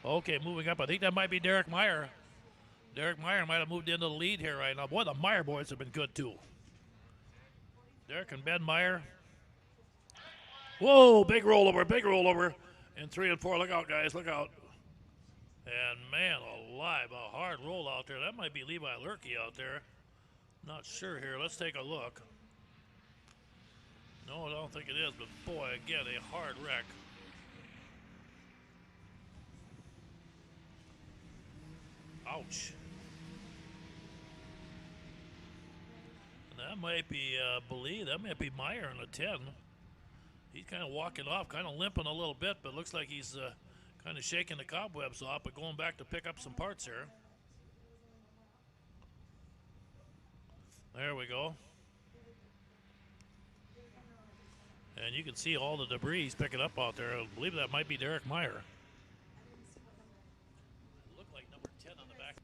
Okay, moving up. I think that might be Derek Meyer. Derek Meyer might have moved into the lead here right now. Boy, the Meyer boys have been good, too. Derek and Ben Meyer. Whoa, big rollover. In 3 and 4, look out, guys, look out. And, man, alive, a hard roll out there. That might be Levi Lurkey out there. Not sure here. Let's take a look. No, I don't think it is, but, boy, again, a hard wreck. Ouch. That might be, that might be Meyer in the 10. He's kind of walking off, kind of limping a little bit, but looks like he's kind of shaking the cobwebs off, but going back to pick up some parts here. There we go. And you can see all the debris he's picking up out there. I believe that might be Derek Meyer. Looked like number 10 on the back.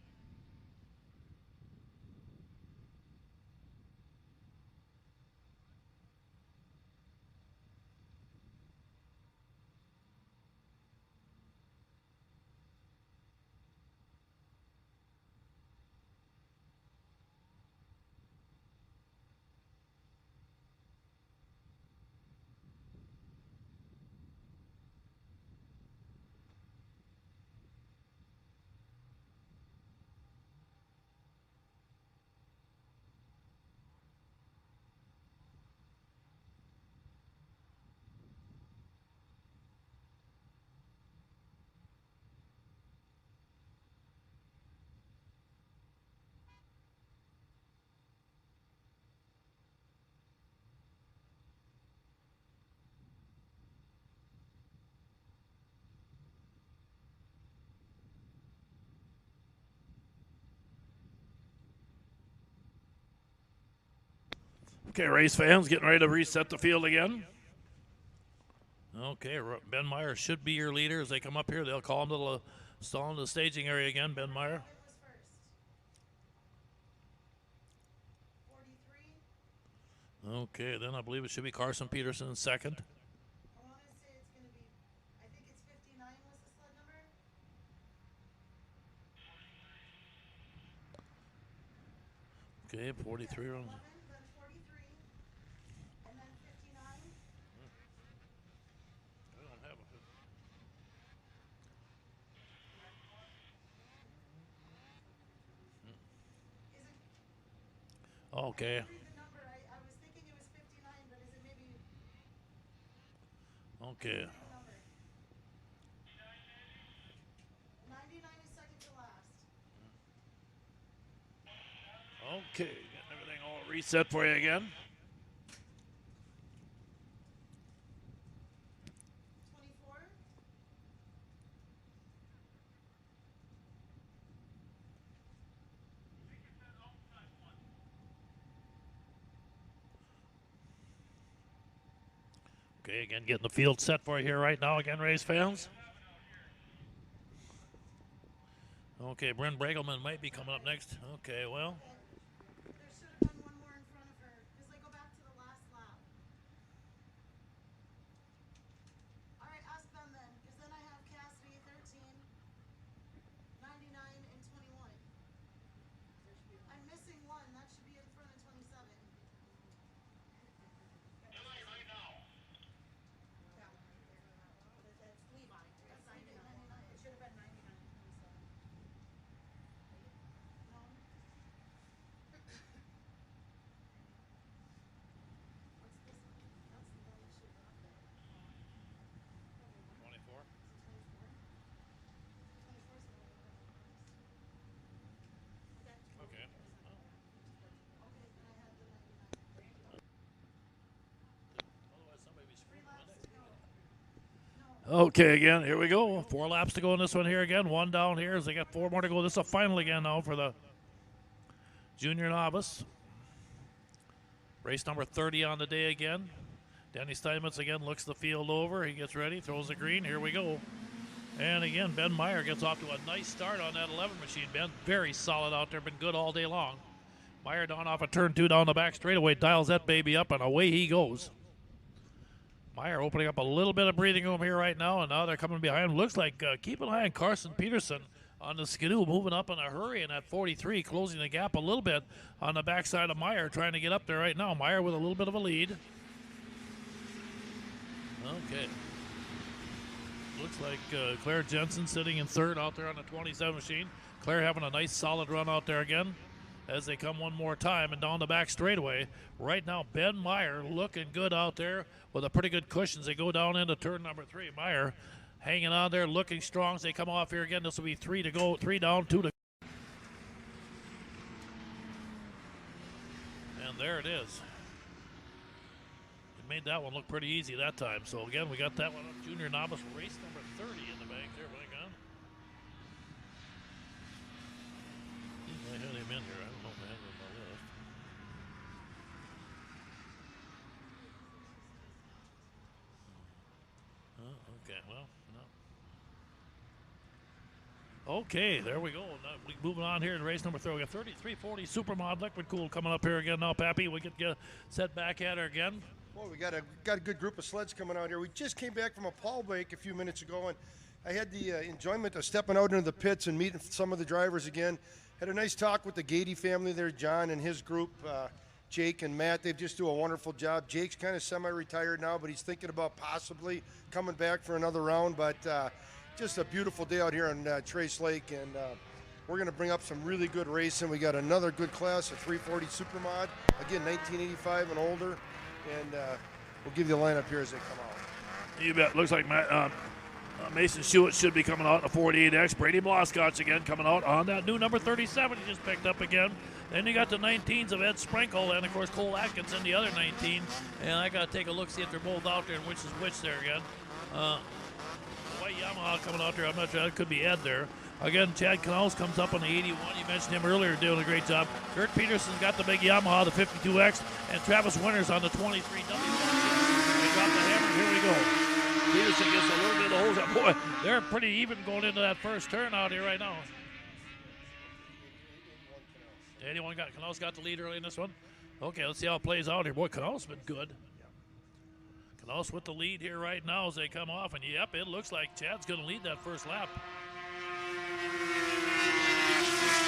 Okay, race fans getting ready to reset the field again. Okay, Ben Meyer should be your leader as they come up here. They'll call him to stall into the staging area again, Ben Meyer. Okay, then I believe it should be Carson Peterson in second. I want to say it's going to be, I think it's 59 was the sled number. Okay, 43 runs. Then 43, and then 59. I don't have a. Okay. The number, I was thinking it was 59, but is it maybe Okay. number? 99 is second to last. Okay, getting everything all reset for you again. Okay, again, getting the field set for you here right now, again, race fans. Okay, Bryn Bregelman might be coming up next. Okay, well. There should have been one more in front of her, because they go back to the last lap. All right, ask them then, because then I have Cassidy 13, 99, and 21. I'm missing one. That should be in front of 27. That's Levi. That's 99. It should have been 99 and 27. No. What's this one? That's the one that should be up there. 24. 24 is the one. Okay. Okay, then I had the 99. Otherwise, somebody be screaming, Laps wouldn't to it? go. Okay, again, here we go. 4 laps to go in this one here again. 1 down here as they got 4 more to go. This is a final again now for the junior novice. Race number 30 on the day again. Danny Steinmetz again looks the field over. He gets ready, throws the green. Here we go. And again, Ben Meyer gets off to a nice start on that 11 machine. Ben, very solid out there. Been good all day long. Meyer down off a turn 2 down the back straightaway. Dials that baby up, and away he goes. Meyer opening up a little bit of breathing room here right now, and now they're coming behind. Looks like keep an eye on Carson Peterson on the skidoo, moving up in a hurry in that 43, closing the gap a little bit on the backside of Meyer, trying to get up there right now. Meyer with a little bit of a lead. Okay. Looks like Claire Jensen sitting in third out there on the 27 machine. Claire having a nice solid run out there again as they come one more time and down the back straightaway. Right now, Ben Meyer looking good out there with a pretty good cushion as they go down into turn number 3. Meyer hanging on there, looking strong as they come off here again. This will be 3 to go, 3 down, 2 to go. And there it is. It made that one look pretty easy that time. So again, we got that one up. Junior novice race number 30 in the bank there. Hang on. I had him in here. I don't know if I have him on the list. Okay, well, no. Okay, there we go. Now we moving on here to race number 3. We got 3340 Supermod Liquid Cool coming up here again now, Pappy. We get set back at her again. Well, we got a good group of sleds coming out here. We just came back from a Paul break a few minutes ago, and I had the enjoyment of stepping out into the pits and meeting some of the drivers again. Had a nice talk with the Gady family there, John and his group, Jake and Matt. They just do a wonderful job. Jake's kind of semi-retired now, but he's thinking about possibly coming back for another round. But just a beautiful day out here on Trace Lake, and we're going to bring up some really good racing. We got another good class of 340 Supermod, again 1985 and older, and we'll give you the lineup here as they come out. You bet. Looks like Mason Shewitt should be coming out in a 48X. Brady Bloscotch again coming out on that new number 37 he just picked up again. Then you got the 19s of Ed Sprinkle and, of course, Cole Atkins in the other 19. And I got to take a look, see if they're both out there and which is which there again. White Yamaha coming out there. I'm not sure. That could be Ed there. Again, Chad Knauss comes up on the 81. You mentioned him earlier, doing a great job. Kurt Peterson's got the big Yamaha, the 52X, and Travis Winters on the 23W. They drop the hammer. Here we go. Peterson gets a little bit of hose. Boy, they're pretty even going into that first turn out here right now. 81 Knauss got the lead early in this one. Okay, let's see how it plays out here. Boy, Knauss been good. Knauss with the lead here right now as they come off, and yep, it looks like Chad's going to lead that first lap.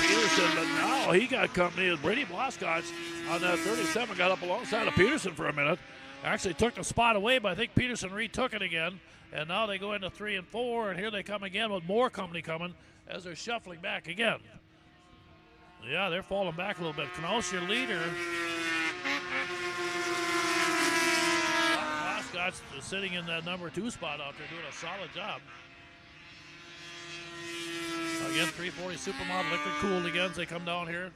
Peterson, but now he got company as Brady Bloscotch on that 37, got up alongside of Peterson for a minute. Actually took the spot away, but I think Peterson retook it again. And now they go into 3 and 4, and here they come again with more company coming as they're shuffling back again. Yeah, they're falling back a little bit. Knauss, your leader. Bloscotch sitting in that number 2 spot out there doing a solid job. Again, 340 Supermodel Liquid Cooled again as they come down here.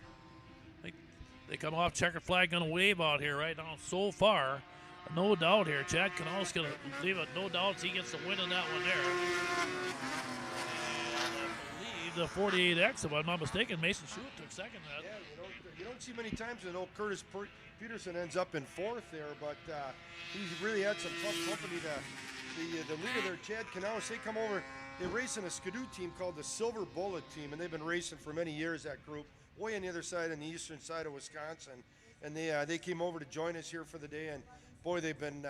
They come off checkered flag, going to wave out here right now. So far, no doubt here. Chad Knauss going to leave it. No doubt he gets the win in that one there. And I believe the 48X, if I'm not mistaken. Mason Schuett took second. Yeah, you don't see many times that old Curtis Peterson ends up in fourth there, but he's really had some tough company. The leader there, Chad Canales, they come over. They race in a Skidoo team called the Silver Bullet team, and they've been racing for many years, that group, way on the other side, on the eastern side of Wisconsin. And they came over to join us here for the day, and boy, they've been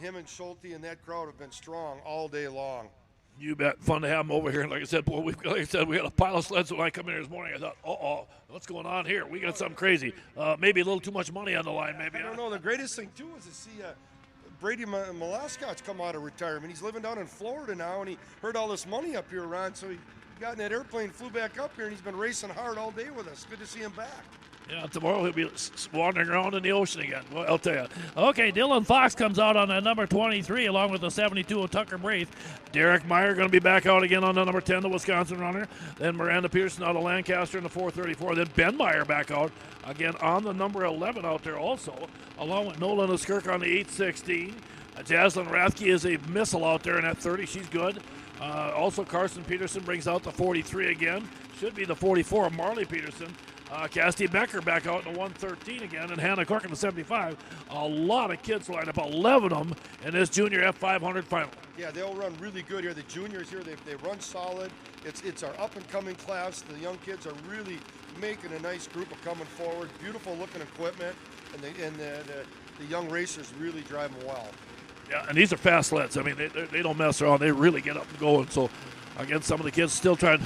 him and Schulte and that crowd have been strong all day long. You bet. Fun to have them over here. And like I said, boy, we got a pile of sleds when I come in here this morning. I thought, what's going on here? We got something crazy. Maybe a little too much money on the line, maybe. I don't know. The greatest thing, too, is to see Brady Malaskot's come out of retirement. He's living down in Florida now, and he heard all this money up here, Ron, so he got in that airplane, flew back up here, and he's been racing hard all day with us. Good to see him back. Yeah, tomorrow he'll be wandering around in the ocean again. Well, I'll tell you. Okay, Dylan Fox comes out on that number 23 along with the 72 of Tucker Braith. Derek Meyer going to be back out again on the number 10, the Wisconsin runner. Then Miranda Pearson out of Lancaster in the 434. Then Ben Meyer back out again on the number 11 out there also, along with Nolan Oskirk on the 816. Jaslyn Rathke is a missile out there in that 30. She's good. Also, Carson Peterson brings out the 43 again. Should be the 44 of Marley Peterson. Cassidy Becker back out in the 113 again, and Hannah Cook in the 75. A lot of kids lined up, 11 of them in this junior F500 final. Yeah, they'll run really good here. The juniors here, they run solid. It's our up-and-coming class. The young kids are really making a nice group of coming forward. Beautiful-looking equipment, and the young racers really drive them well. Yeah, and these are fast sleds. I mean, they don't mess around. They really get up and going. So, again, some of the kids still trying.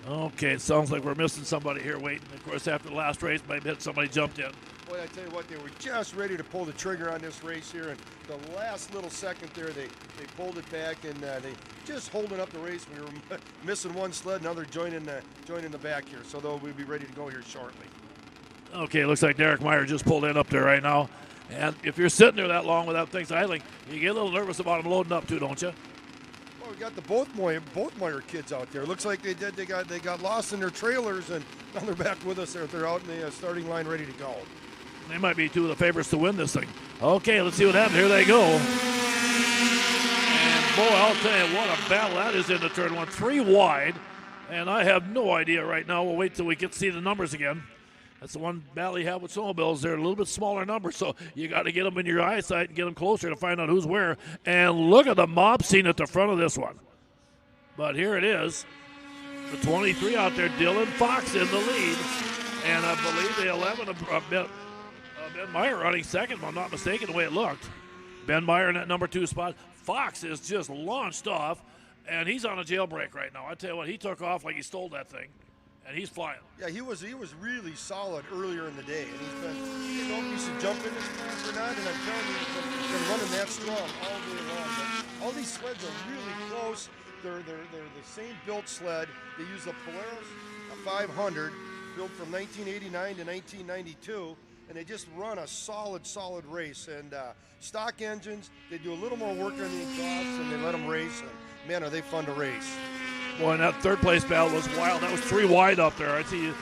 Okay, it sounds like we're missing somebody here waiting. Of course, after the last race, maybe somebody jumped in. Boy, I tell you what, they were just ready to pull the trigger on this race here, and the last little second there, they pulled it back, and they just holding up the race. We were missing one sled, another joining the back here, so we'll be ready to go here shortly. Okay, looks like Derek Meyer just pulled in up there right now. And if you're sitting there that long without things idling, you get a little nervous about them loading up too, don't you? Well, we got the both Meyer kids out there. Looks like they got lost in their trailers, and now they're back with us. They're out in the starting line ready to go. They might be two of the favorites to win this thing. Okay, let's see what happens. Here they go. And boy, I'll tell you what a battle that is in the turn one. 3 wide, and I have no idea right now. We'll wait till we get to see the numbers again. That's the one battle you have with snowmobiles. They're a little bit smaller numbers, so you got to get them in your eyesight and get them closer to find out who's where. And look at the mob scene at the front of this one. But here it is. The 23 out there, Dylan Fox in the lead. And I believe the 11 Ben Meyer running second, if I'm not mistaken, the way it looked. Ben Meyer in that number 2 spot. Fox is just launched off, and he's on a jailbreak right now. I tell you what, he took off like he stole that thing. And he's flying. Yeah, he was really solid earlier in the day, and he's been. I don't know if he should jump in this class or not, and I'm telling you, he's been running that strong all day long. But all these sleds are really close. They're the same built sled. They use the Polaris 500, built from 1989 to 1992, and they just run a solid race. And stock engines, they do a little more work on the exhausts, and they let them race. And man, are they fun to race. Boy, and that third place battle was wild. That was 3 wide up there. I see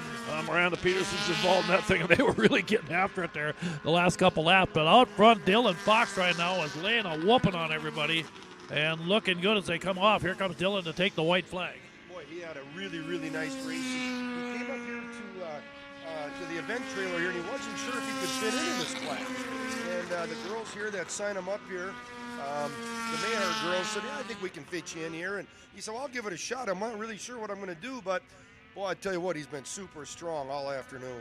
Miranda Peterson's involved in that thing, and they were really getting after it there the last couple laps. But out front, Dylan Fox right now is laying a whooping on everybody and looking good as they come off. Here comes Dylan to take the white flag. Boy, he had a really nice race. He came up here to the event trailer here, and he wasn't sure if he could fit into this class. And the girls here that sign him up here, the Mayer girls said, yeah, I think we can fit you in here. And he said, well, I'll give it a shot. I'm not really sure what I'm going to do, but, boy, I tell you what, he's been super strong all afternoon.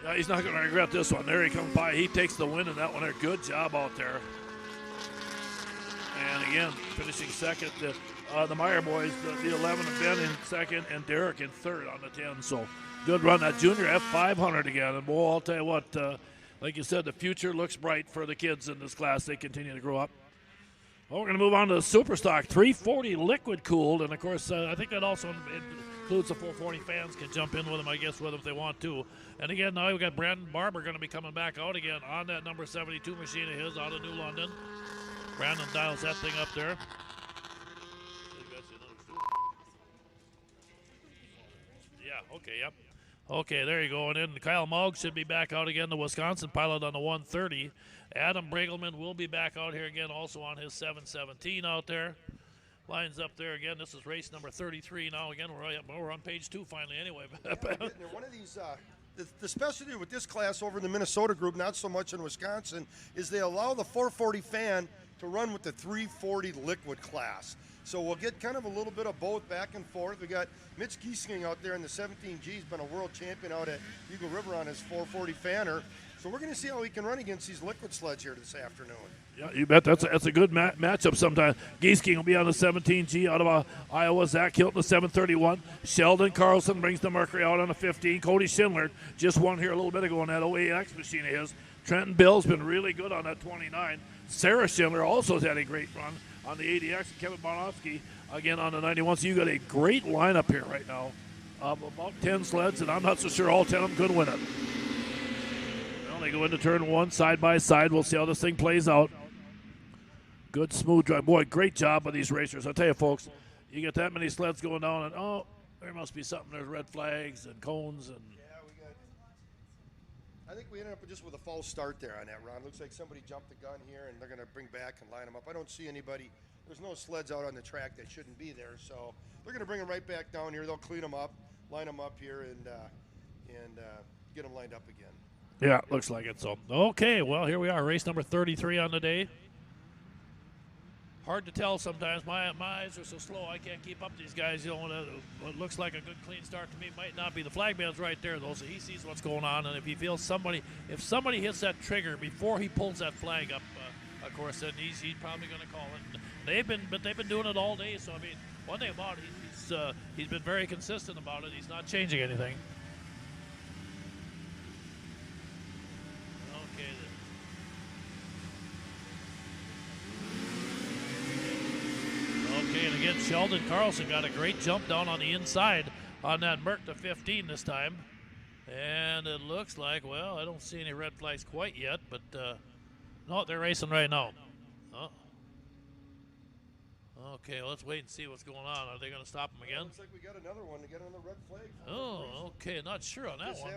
Yeah, he's not going to regret this one. There he comes by. He takes the win in that one there. Good job out there. And, again, finishing second, the Meyer boys, the 11 and Ben in second, and Derek in third on the 10. So, good run. That junior F500 again. And, boy, I'll tell you what, like you said, the future looks bright for the kids in this class. They continue to grow up. Well, we're going to move on to the Superstock 340 liquid cooled, and of course, I think that also includes the 440 fans can jump in with them, I guess, with them if they want to. And again, now we've got Brandon Barber going to be coming back out again on that number 72 machine of his out of New London. Brandon dials that thing up there. Yeah, okay, yep. Okay, there you go. And then Kyle Mogg should be back out again, the Wisconsin pilot on the 130. Adam Bregelman will be back out here again also on his 717 out there. lines up there again. This is race number 33 now. Again, we're on page 2 finally anyway. One of these, the specialty with this class over in the Minnesota group, not so much in Wisconsin, is they allow the 440 fan to run with the 340 liquid class. So we'll get kind of a little bit of both back and forth. We got Mitch Giesking out there in the 17G. He's been a world champion out at Eagle River on his 440 fanner. So we're going to see how he can run against these liquid sleds here this afternoon. Yeah, you bet. That's a good matchup sometime. Giesking will be on the 17G out of Iowa. Zach Hilton, the 731. Sheldon Carlson brings the Mercury out on the 15. Cody Schindler just won here a little bit ago on that OAX machine of his. Trenton Bill's been really good on that 29. Sarah Schindler also has had a great run on the 80X. And Kevin Bonofsky again on the 91. So you got a great lineup here right now of about 10 sleds, and I'm not so sure all 10 of them could win it. Well, they go into turn 1 side by side. We'll see how this thing plays out. Good smooth drive. Boy, great job by these racers. I tell you, folks, you get that many sleds going down, and oh, there must be something. There's red flags and cones. And I think we ended up just with a false start there on that run. Looks like somebody jumped the gun here, and they're going to bring back and line them up. I don't see anybody. There's no sleds out on the track that shouldn't be there, so they're going to bring them right back down here. They'll clean them up, line them up here, and get them lined up again. Yeah, looks like it. So, okay, well, here we are, race number 33 on the day. Hard to tell sometimes. My eyes are so slow, I can't keep up these guys. You know, what looks like a good clean start to me might not be. The flag man's right there, though, so he sees what's going on. And if he feels if somebody hits that trigger before he pulls that flag up, of course, then he's probably going to call it. They've been doing it all day. So I mean, one thing about it, he's been very consistent about it. He's not changing anything. Okay. Okay, and again, Sheldon Carlson got a great jump down on the inside on that Merc to 15 this time. And it looks like, well, I don't see any red flags quite yet, but no, they're racing right now. Oh. Okay, let's wait and see what's going on. Are they going to stop him again? Looks like we got another one to get on the red flag. Oh, okay, not sure on that one.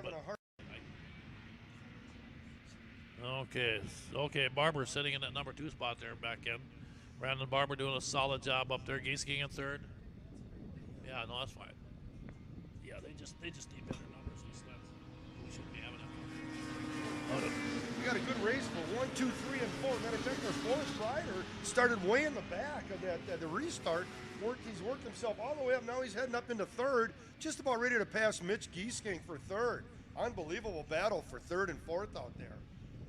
Okay, Barber sitting in that number 2 spot there back in. Brandon Barber doing a solid job up there. Giesking in 3rd. Yeah, no, that's fine. Yeah, they just need better numbers. We shouldn't be having it. We got a good race for 1, 2, 3, and 4. Matter of fact, our 4th rider started way in the back of that the restart. He's worked himself all the way up. Now he's heading up into 3rd, just about ready to pass Mitch Giesking for 3rd. Unbelievable battle for 3rd and 4th out there.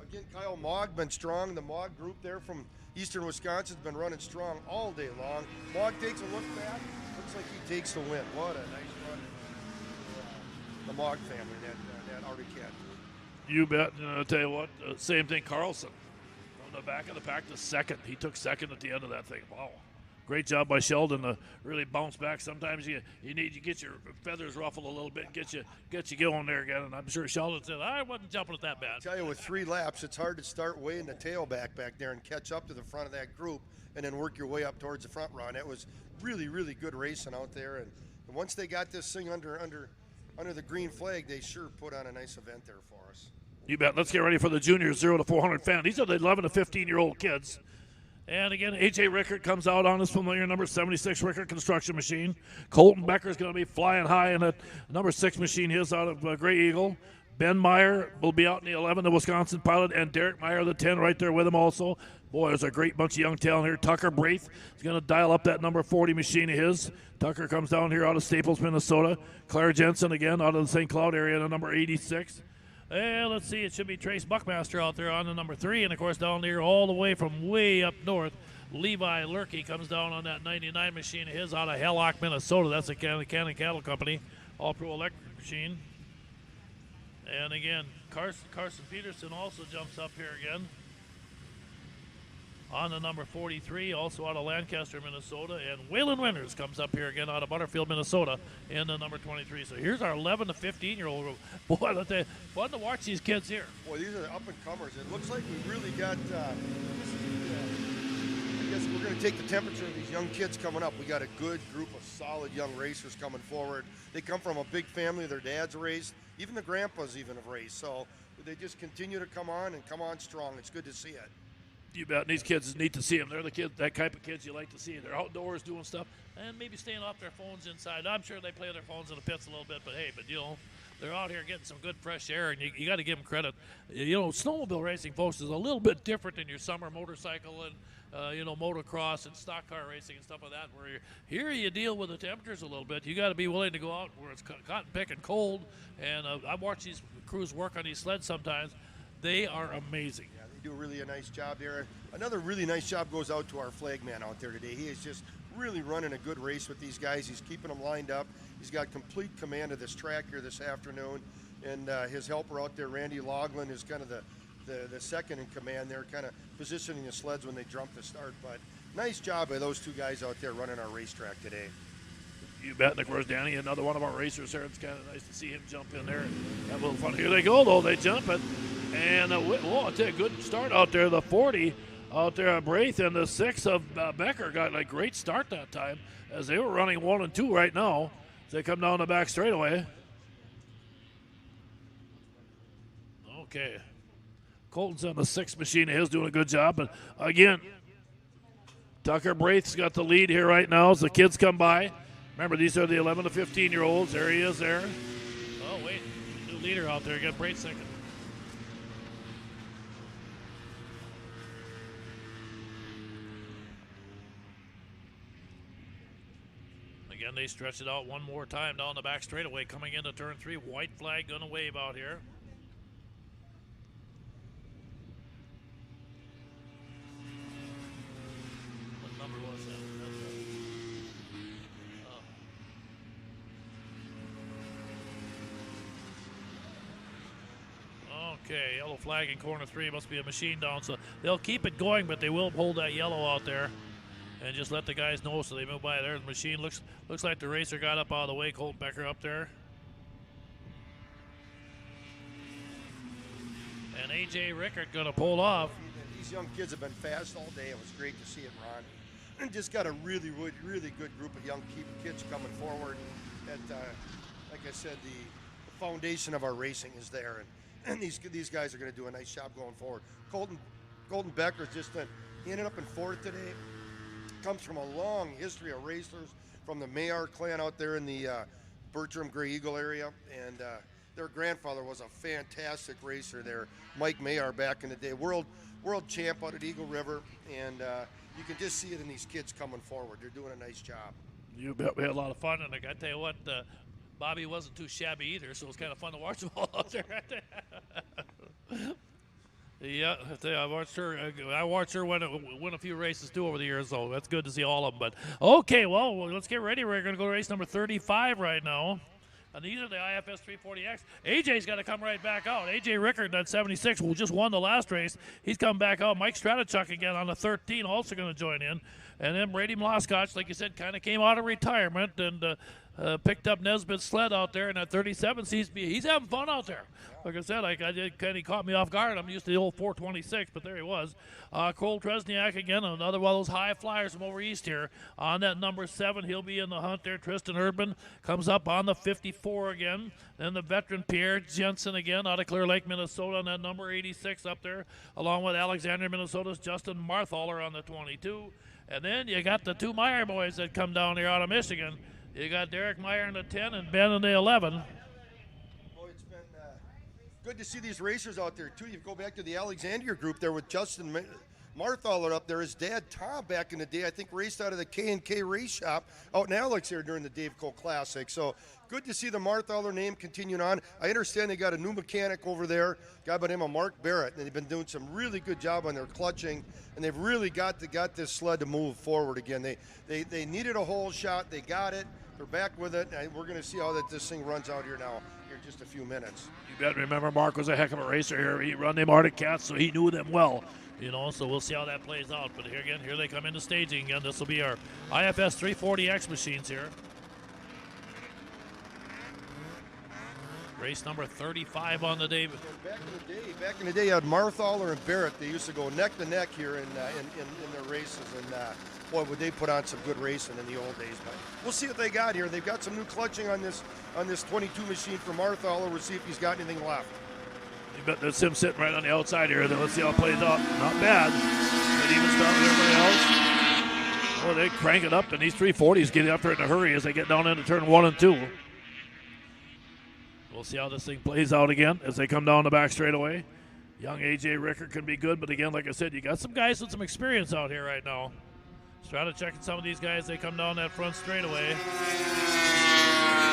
Again, Kyle Mogg been strong. The Mogg group there from Eastern Wisconsin's been running strong all day long. Mogg takes a look back. Looks like he takes the win. What a nice run. The Mogg family, that Arctic Cat. You bet. I'll tell you what, same thing, Carlson. From the back of the pack to 2nd. He took 2nd at the end of that thing. Wow. Great job by Sheldon to really bounce back. Sometimes you need to get your feathers ruffled a little bit, get you going there again. And I'm sure Sheldon said, I wasn't jumping it that bad. I tell you, with 3 laps, it's hard to start way in the tail back there and catch up to the front of that group and then work your way up towards the front run. It was really, really good racing out there. And once they got this thing under the green flag, they sure put on a nice event there for us. You bet. Let's get ready for the junior 0 to 400 fan. These are the 11 to 15-year-old kids. And again, A.J. Rickert comes out on his familiar number 76 Rickert construction machine. Colton Becker's going to be flying high in that number 6 machine, his out of Gray Eagle. Ben Meyer will be out in the 11, the Wisconsin pilot, and Derek Meyer, the 10, right there with him also. Boy, there's a great bunch of young talent here. Tucker Braith is going to dial up that number 40 machine of his. Tucker comes down here out of Staples, Minnesota. Claire Jensen, again, out of the St. Cloud area, the number 86. And let's see, it should be Trace Buckmaster out there on the number 3. And, of course, down there all the way from way up north, Levi Lurkey comes down on that 99 machine of his out of Hellock, Minnesota. That's a Cannon Cattle Company, all-pro electric machine. And, again, Carson Peterson also jumps up here again on the number 43, also out of Lancaster, Minnesota. And Waylon Winters comes up here again out of Butterfield, Minnesota in the number 23. So here's our 11 to 15-year-old group. Boy, I'll tell you, fun to watch these kids here. Boy, these are the up-and-comers. It looks like we really got, I guess we're going to take the temperature of these young kids coming up. We got a good group of solid young racers coming forward. They come from a big family. Their dads raced. Even the grandpas even have raced. So they just continue to come on and come on strong. It's good to see it. You bet. And these kids, it's neat to see them. They're the kids, that type of kids you like to see. They're outdoors doing stuff and maybe staying off their phones inside. I'm sure they play their phones in the pits a little bit, but hey, they're out here getting some good fresh air, and you got to give them credit. Snowmobile racing, folks, is a little bit different than your summer motorcycle and motocross and stock car racing and stuff like that, where here you deal with the temperatures a little bit. You got to be willing to go out where it's cotton picking cold, and I've watched these crews work on these sleds sometimes. They are amazing. Yeah, they do really a nice job there. Another really nice job goes out to our flag man out there today. He is just really running a good race with these guys. He's keeping them lined up. He's got complete command of this track here this afternoon, and his helper out there, Randy Loughlin, is kind of the second in command there, kind of positioning the sleds when they jump to start. But nice job by those two guys out there running our racetrack today. You bet. And of course, Danny, another one of our racers there. It's kind of nice to see him jump in there and have a little fun. Here they go, though. They jump it. And I'll tell you, good start out there. The 40 out there at Braith, and the 6 of Becker got a great start that time as they were running 1 and 2 right now. As they come down the back straightaway. Okay. Colton's on the 6 machine of his, doing a good job. But again, Tucker Braith's got the lead here right now as the kids come by. Remember, these are the 11 to 15-year-olds. There he is there. Oh, wait. New leader out there. Got Braith second. Again, they stretch it out one more time down the back straightaway. Coming into turn 3. White flag going to wave out here. What number was that? Okay, yellow flag in corner 3. Must be a machine down, so they'll keep it going, but they will hold that yellow out there and just let the guys know so they move by. There's the machine. Looks like the racer got up out of the way. Colton Becker up there. And A.J. Rickard going to pull off. These young kids have been fast all day. It was great to see it, Ron. And just got a really good group of young kids coming forward. That, like I said, the foundation of our racing is there. And these guys are going to do a nice job going forward. Colton Becker's just he ended up in 4th today. Comes from a long history of racers from the Mayer clan out there in the Bertram Grey Eagle area, and their grandfather was a fantastic racer there, Mike Mayer, back in the day, world champ out at Eagle River, and you can just see it in these kids coming forward. They're doing a nice job. You bet. We had a lot of fun, and I got to tell you what, Bobby wasn't too shabby either, so it was kind of fun to watch them all out there. Yeah, I watched her win a few races too over the years, so that's good to see all of them. But okay, well, let's get ready. We're going to go to race number 35 right now. And these are the IFS 340X. AJ's got to come right back out. AJ Rickard, that 76, who just won the last race, he's come back out. Mike Stratichuk again on the 13, also going to join in. And then Brady Mloskotch, like you said, kind of came out of retirement and picked up Nesbitt's sled out there. And at 37, he's having fun out there. Like I said, he caught me off guard. I'm used to the old 426, but there he was. Cole Tresniak again, another one of those high flyers from over east here. On that number 7, he'll be in the hunt there. Tristan Erdman comes up on the 54 again. Then the veteran Pierre Jensen again out of Clear Lake, Minnesota on that number 86 up there, along with Alexander, Minnesota's Justin Marthaler on the 22. And then you got the 2 Meyer boys that come down here out of Michigan. You got Derek Meyer in the 10 and Ben in the 11. Boy, it's been good to see these racers out there, too. You go back to the Alexandria group there with Justin Marthaler up there. His dad, Tom, back in the day, I think raced out of the K&K race shop out in Alex here during the Dave Cole Classic. So good to see the Marthaler name continuing on. I understand they got a new mechanic over there, a guy by the name of Mark Barrett, and they've been doing some really good job on their clutching, and they've really got this sled to move forward again. They needed a hole shot. They got it. They're back with it, and we're going to see how this thing runs out here now here in just a few minutes. You bet. Remember, Mark was a heck of a racer here. He run them Arctic Cats, so he knew them well. So we'll see how that plays out. But here they come into staging again. This will be our IFS 340X machines here. Race number 35 on the day. Back in the day, you had Marthaler and Barrett. They used to go neck to neck here in their races, and boy, would they put on some good racing in the old days. But we'll see what they got here. They've got some new clutching on this 22 machine for Marthaler. We'll see if he's got anything left. You bet there's him sitting right on the outside here. Then let's see how it plays out. Not bad. An even start with everybody else. Well, they crank it up, and these 340s get after it in a hurry as they get down into turn 1 and 2. We'll see how this thing plays out again as they come down the back straightaway. Young A.J. Ricker can be good, but again, like I said, you got some guys with some experience out here right now. Just try to check some of these guys. They come down that front straightaway.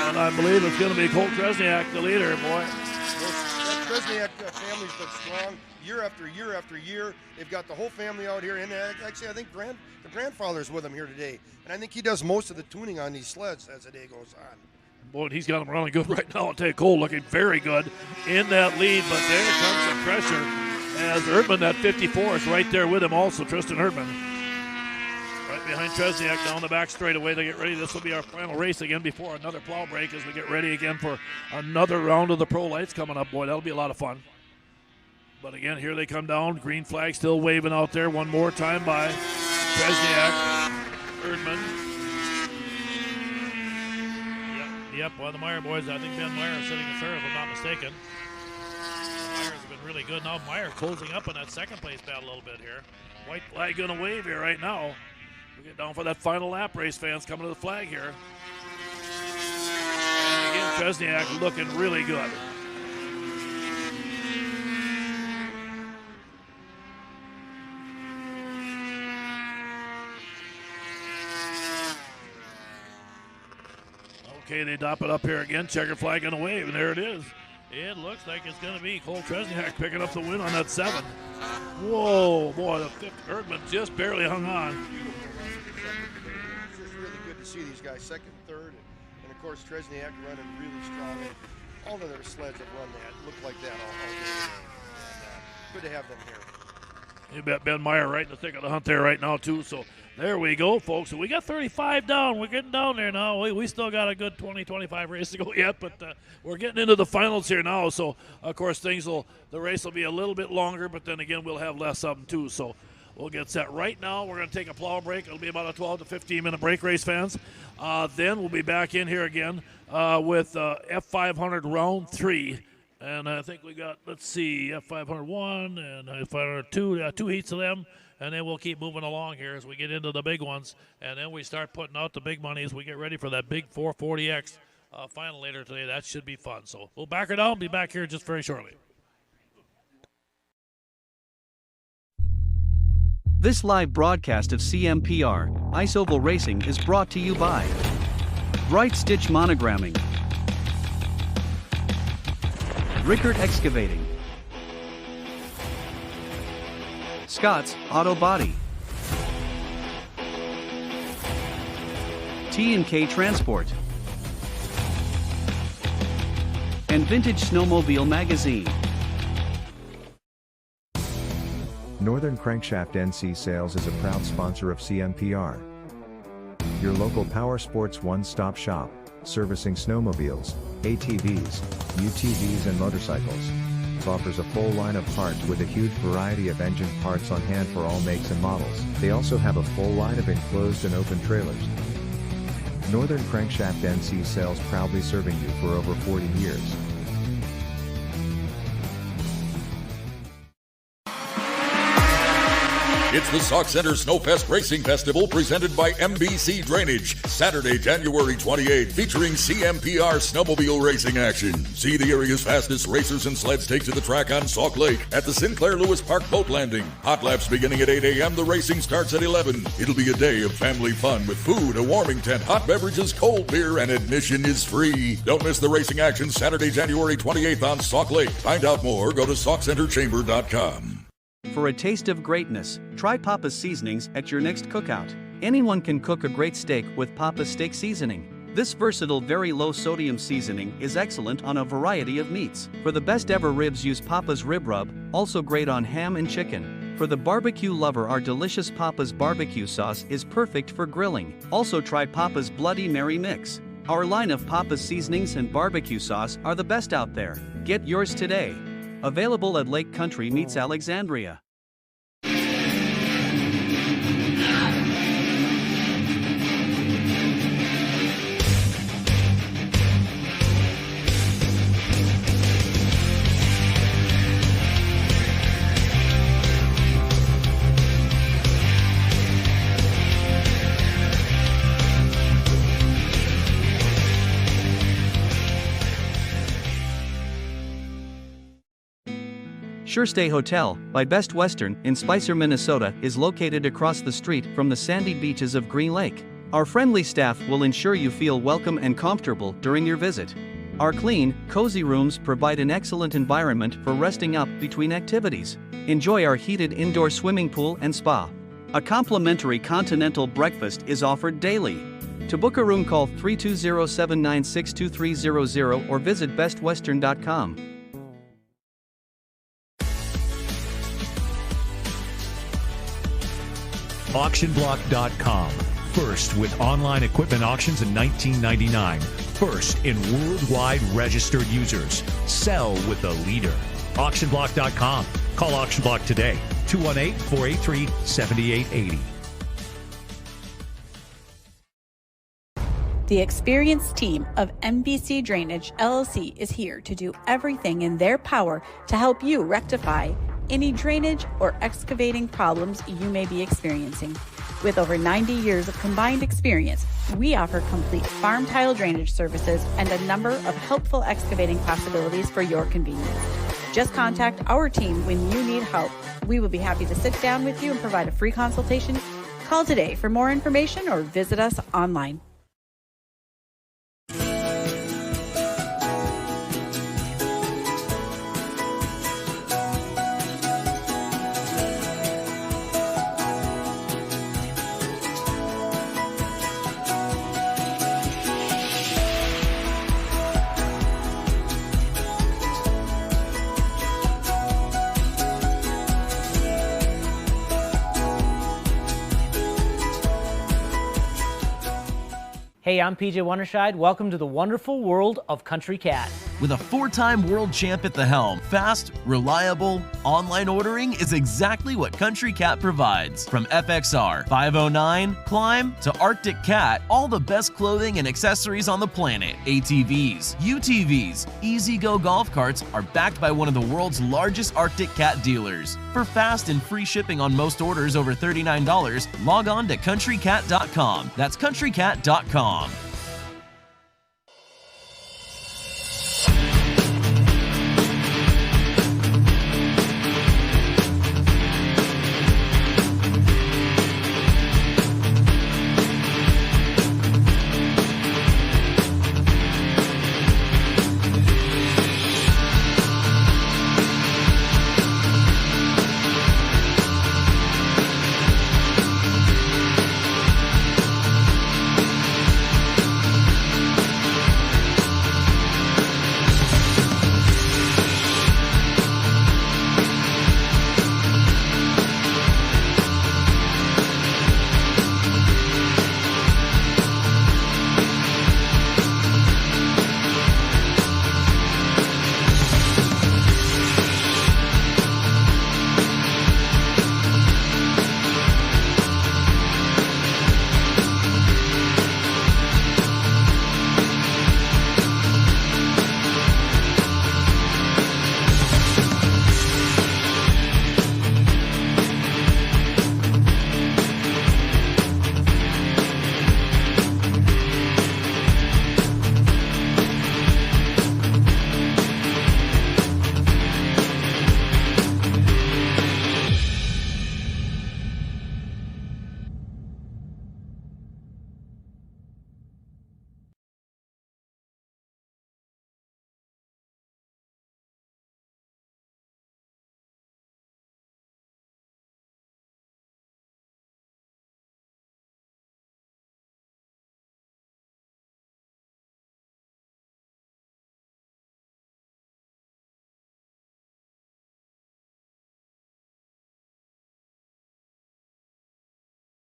And I believe it's going to be Colt Kresniak, the leader, boy. That Kresniak family's been strong year after year after year. They've got the whole family out here, and actually, I think the grandfather's with them here today, and I think he does most of the tuning on these sleds as the day goes on. Boy, he's got them running good right now. I'll tell you, Cole looking very good in that lead, but there comes some pressure as Erdman, that 54, is right there with him also, Tristan Erdman. Right behind Tresniak down the back straightaway. They get ready. This will be our final race again before another plow break as we get ready again for another round of the Pro Lights coming up. Boy, that'll be a lot of fun. But again, here they come down. Green flag still waving out there one more time by Tresniak, Erdman. Yep, one of the Meyer boys, I think Ben Meyer is sitting in third, if I'm not mistaken. Meyer's been really good. Now Meyer closing up in that second place battle a little bit here. White flag going to wave here right now. We get down for that final lap, race fans coming to the flag here. And again, Tresniak looking really good. Okay, they dop it up here again. Checker flag on the wave, and there it is. It looks like it's going to be Cole Tresniak picking up the win on that 7. Whoa, boy, the fifth Erdman just barely hung on. It's just really good to see these guys, second, third, and of course Tresniak running really strong. And all of their sleds have run that, look like that all day. And, good to have them here. You bet Ben Meyer right in the thick of the hunt there right now, too. So there we go, folks. We got 35 down. We're getting down there now. We still got a good 20, 25 races to go yet, but we're getting into the finals here now. So, of course, the race will be a little bit longer, but then again, we'll have less of them, too. So we'll get set right now. We're going to take a plow break. It'll be about a 12 to 15-minute break, race fans. Then we'll be back in here again with F500 round 3. And I think we got, let's see, F501 and F502, 2 heats of them. And then we'll keep moving along here as we get into the big ones. And then we start putting out the big money as we get ready for that big 440X final later today. That should be fun. So we'll back her down. Be back here just very shortly. This live broadcast of CMPR Ice Oval Racing is brought to you by Bright Stitch Monogramming, Rickert Excavating, Scott's Auto Body, T&K Transport, and Vintage Snowmobile Magazine. Northern Crankshaft NC Sales is a proud sponsor of CMPR, your local power sports one-stop shop, servicing snowmobiles, ATVs, UTVs and motorcycles. Offers a full line of parts with a huge variety of engine parts on hand for all makes and models. They also have a full line of enclosed and open trailers. Northern Crankshaft NC Sales, proudly serving you for over 40 years. It's the Sauk Center Snowfest Racing Festival presented by MBC Drainage. Saturday, January 28th, featuring CMPR snowmobile racing action. See the area's fastest racers and sleds take to the track on Sauk Lake at the Sinclair Lewis Park Boat Landing. Hot laps beginning at 8 a.m. The racing starts at 11. It'll be a day of family fun with food, a warming tent, hot beverages, cold beer, and admission is free. Don't miss the racing action Saturday, January 28th on Sauk Lake. Find out more, go to SaukCenterChamber.com. For a taste of greatness, try Papa's Seasonings at your next cookout. Anyone can cook a great steak with Papa's Steak Seasoning. This versatile, very low-sodium seasoning is excellent on a variety of meats. For the best ever ribs, use Papa's Rib Rub, also great on ham and chicken. For the barbecue lover, our delicious Papa's Barbecue Sauce is perfect for grilling. Also try Papa's Bloody Mary Mix. Our line of Papa's Seasonings and Barbecue Sauce are the best out there. Get yours today. Available at Lake Country Meats Alexandria. Sure Stay Hotel by Best Western in Spicer, Minnesota is located across the street from the sandy beaches of Green Lake. Our friendly staff will ensure you feel welcome and comfortable during your visit. Our clean, cozy rooms provide an excellent environment for resting up between activities. Enjoy our heated indoor swimming pool and spa. A complimentary continental breakfast is offered daily. To book a room, call 320-796-2300 or visit bestwestern.com. Auctionblock.com. First with online equipment auctions in 1999. First in worldwide registered users. Sell with the leader. Auctionblock.com. Call Auctionblock today. 218-483-7880. The experienced team of MBC Drainage LLC is here to do everything in their power to help you rectify any drainage or excavating problems you may be experiencing. With over 90 years of combined experience, we offer complete farm tile drainage services and a number of helpful excavating possibilities for your convenience. Just contact our team when you need help. We will be happy to sit down with you and provide a free consultation. Call today for more information or visit us online. Hey, I'm PJ Wondershide. Welcome to the wonderful world of Country Cat. With a 4-time world champ at the helm, fast, reliable, online ordering is exactly what Country Cat provides. From FXR, 509, Climb, to Arctic Cat, all the best clothing and accessories on the planet. ATVs, UTVs, E-Z-Go golf carts are backed by one of the world's largest Arctic Cat dealers. For fast and free shipping on most orders over $39, log on to countrycat.com. That's countrycat.com.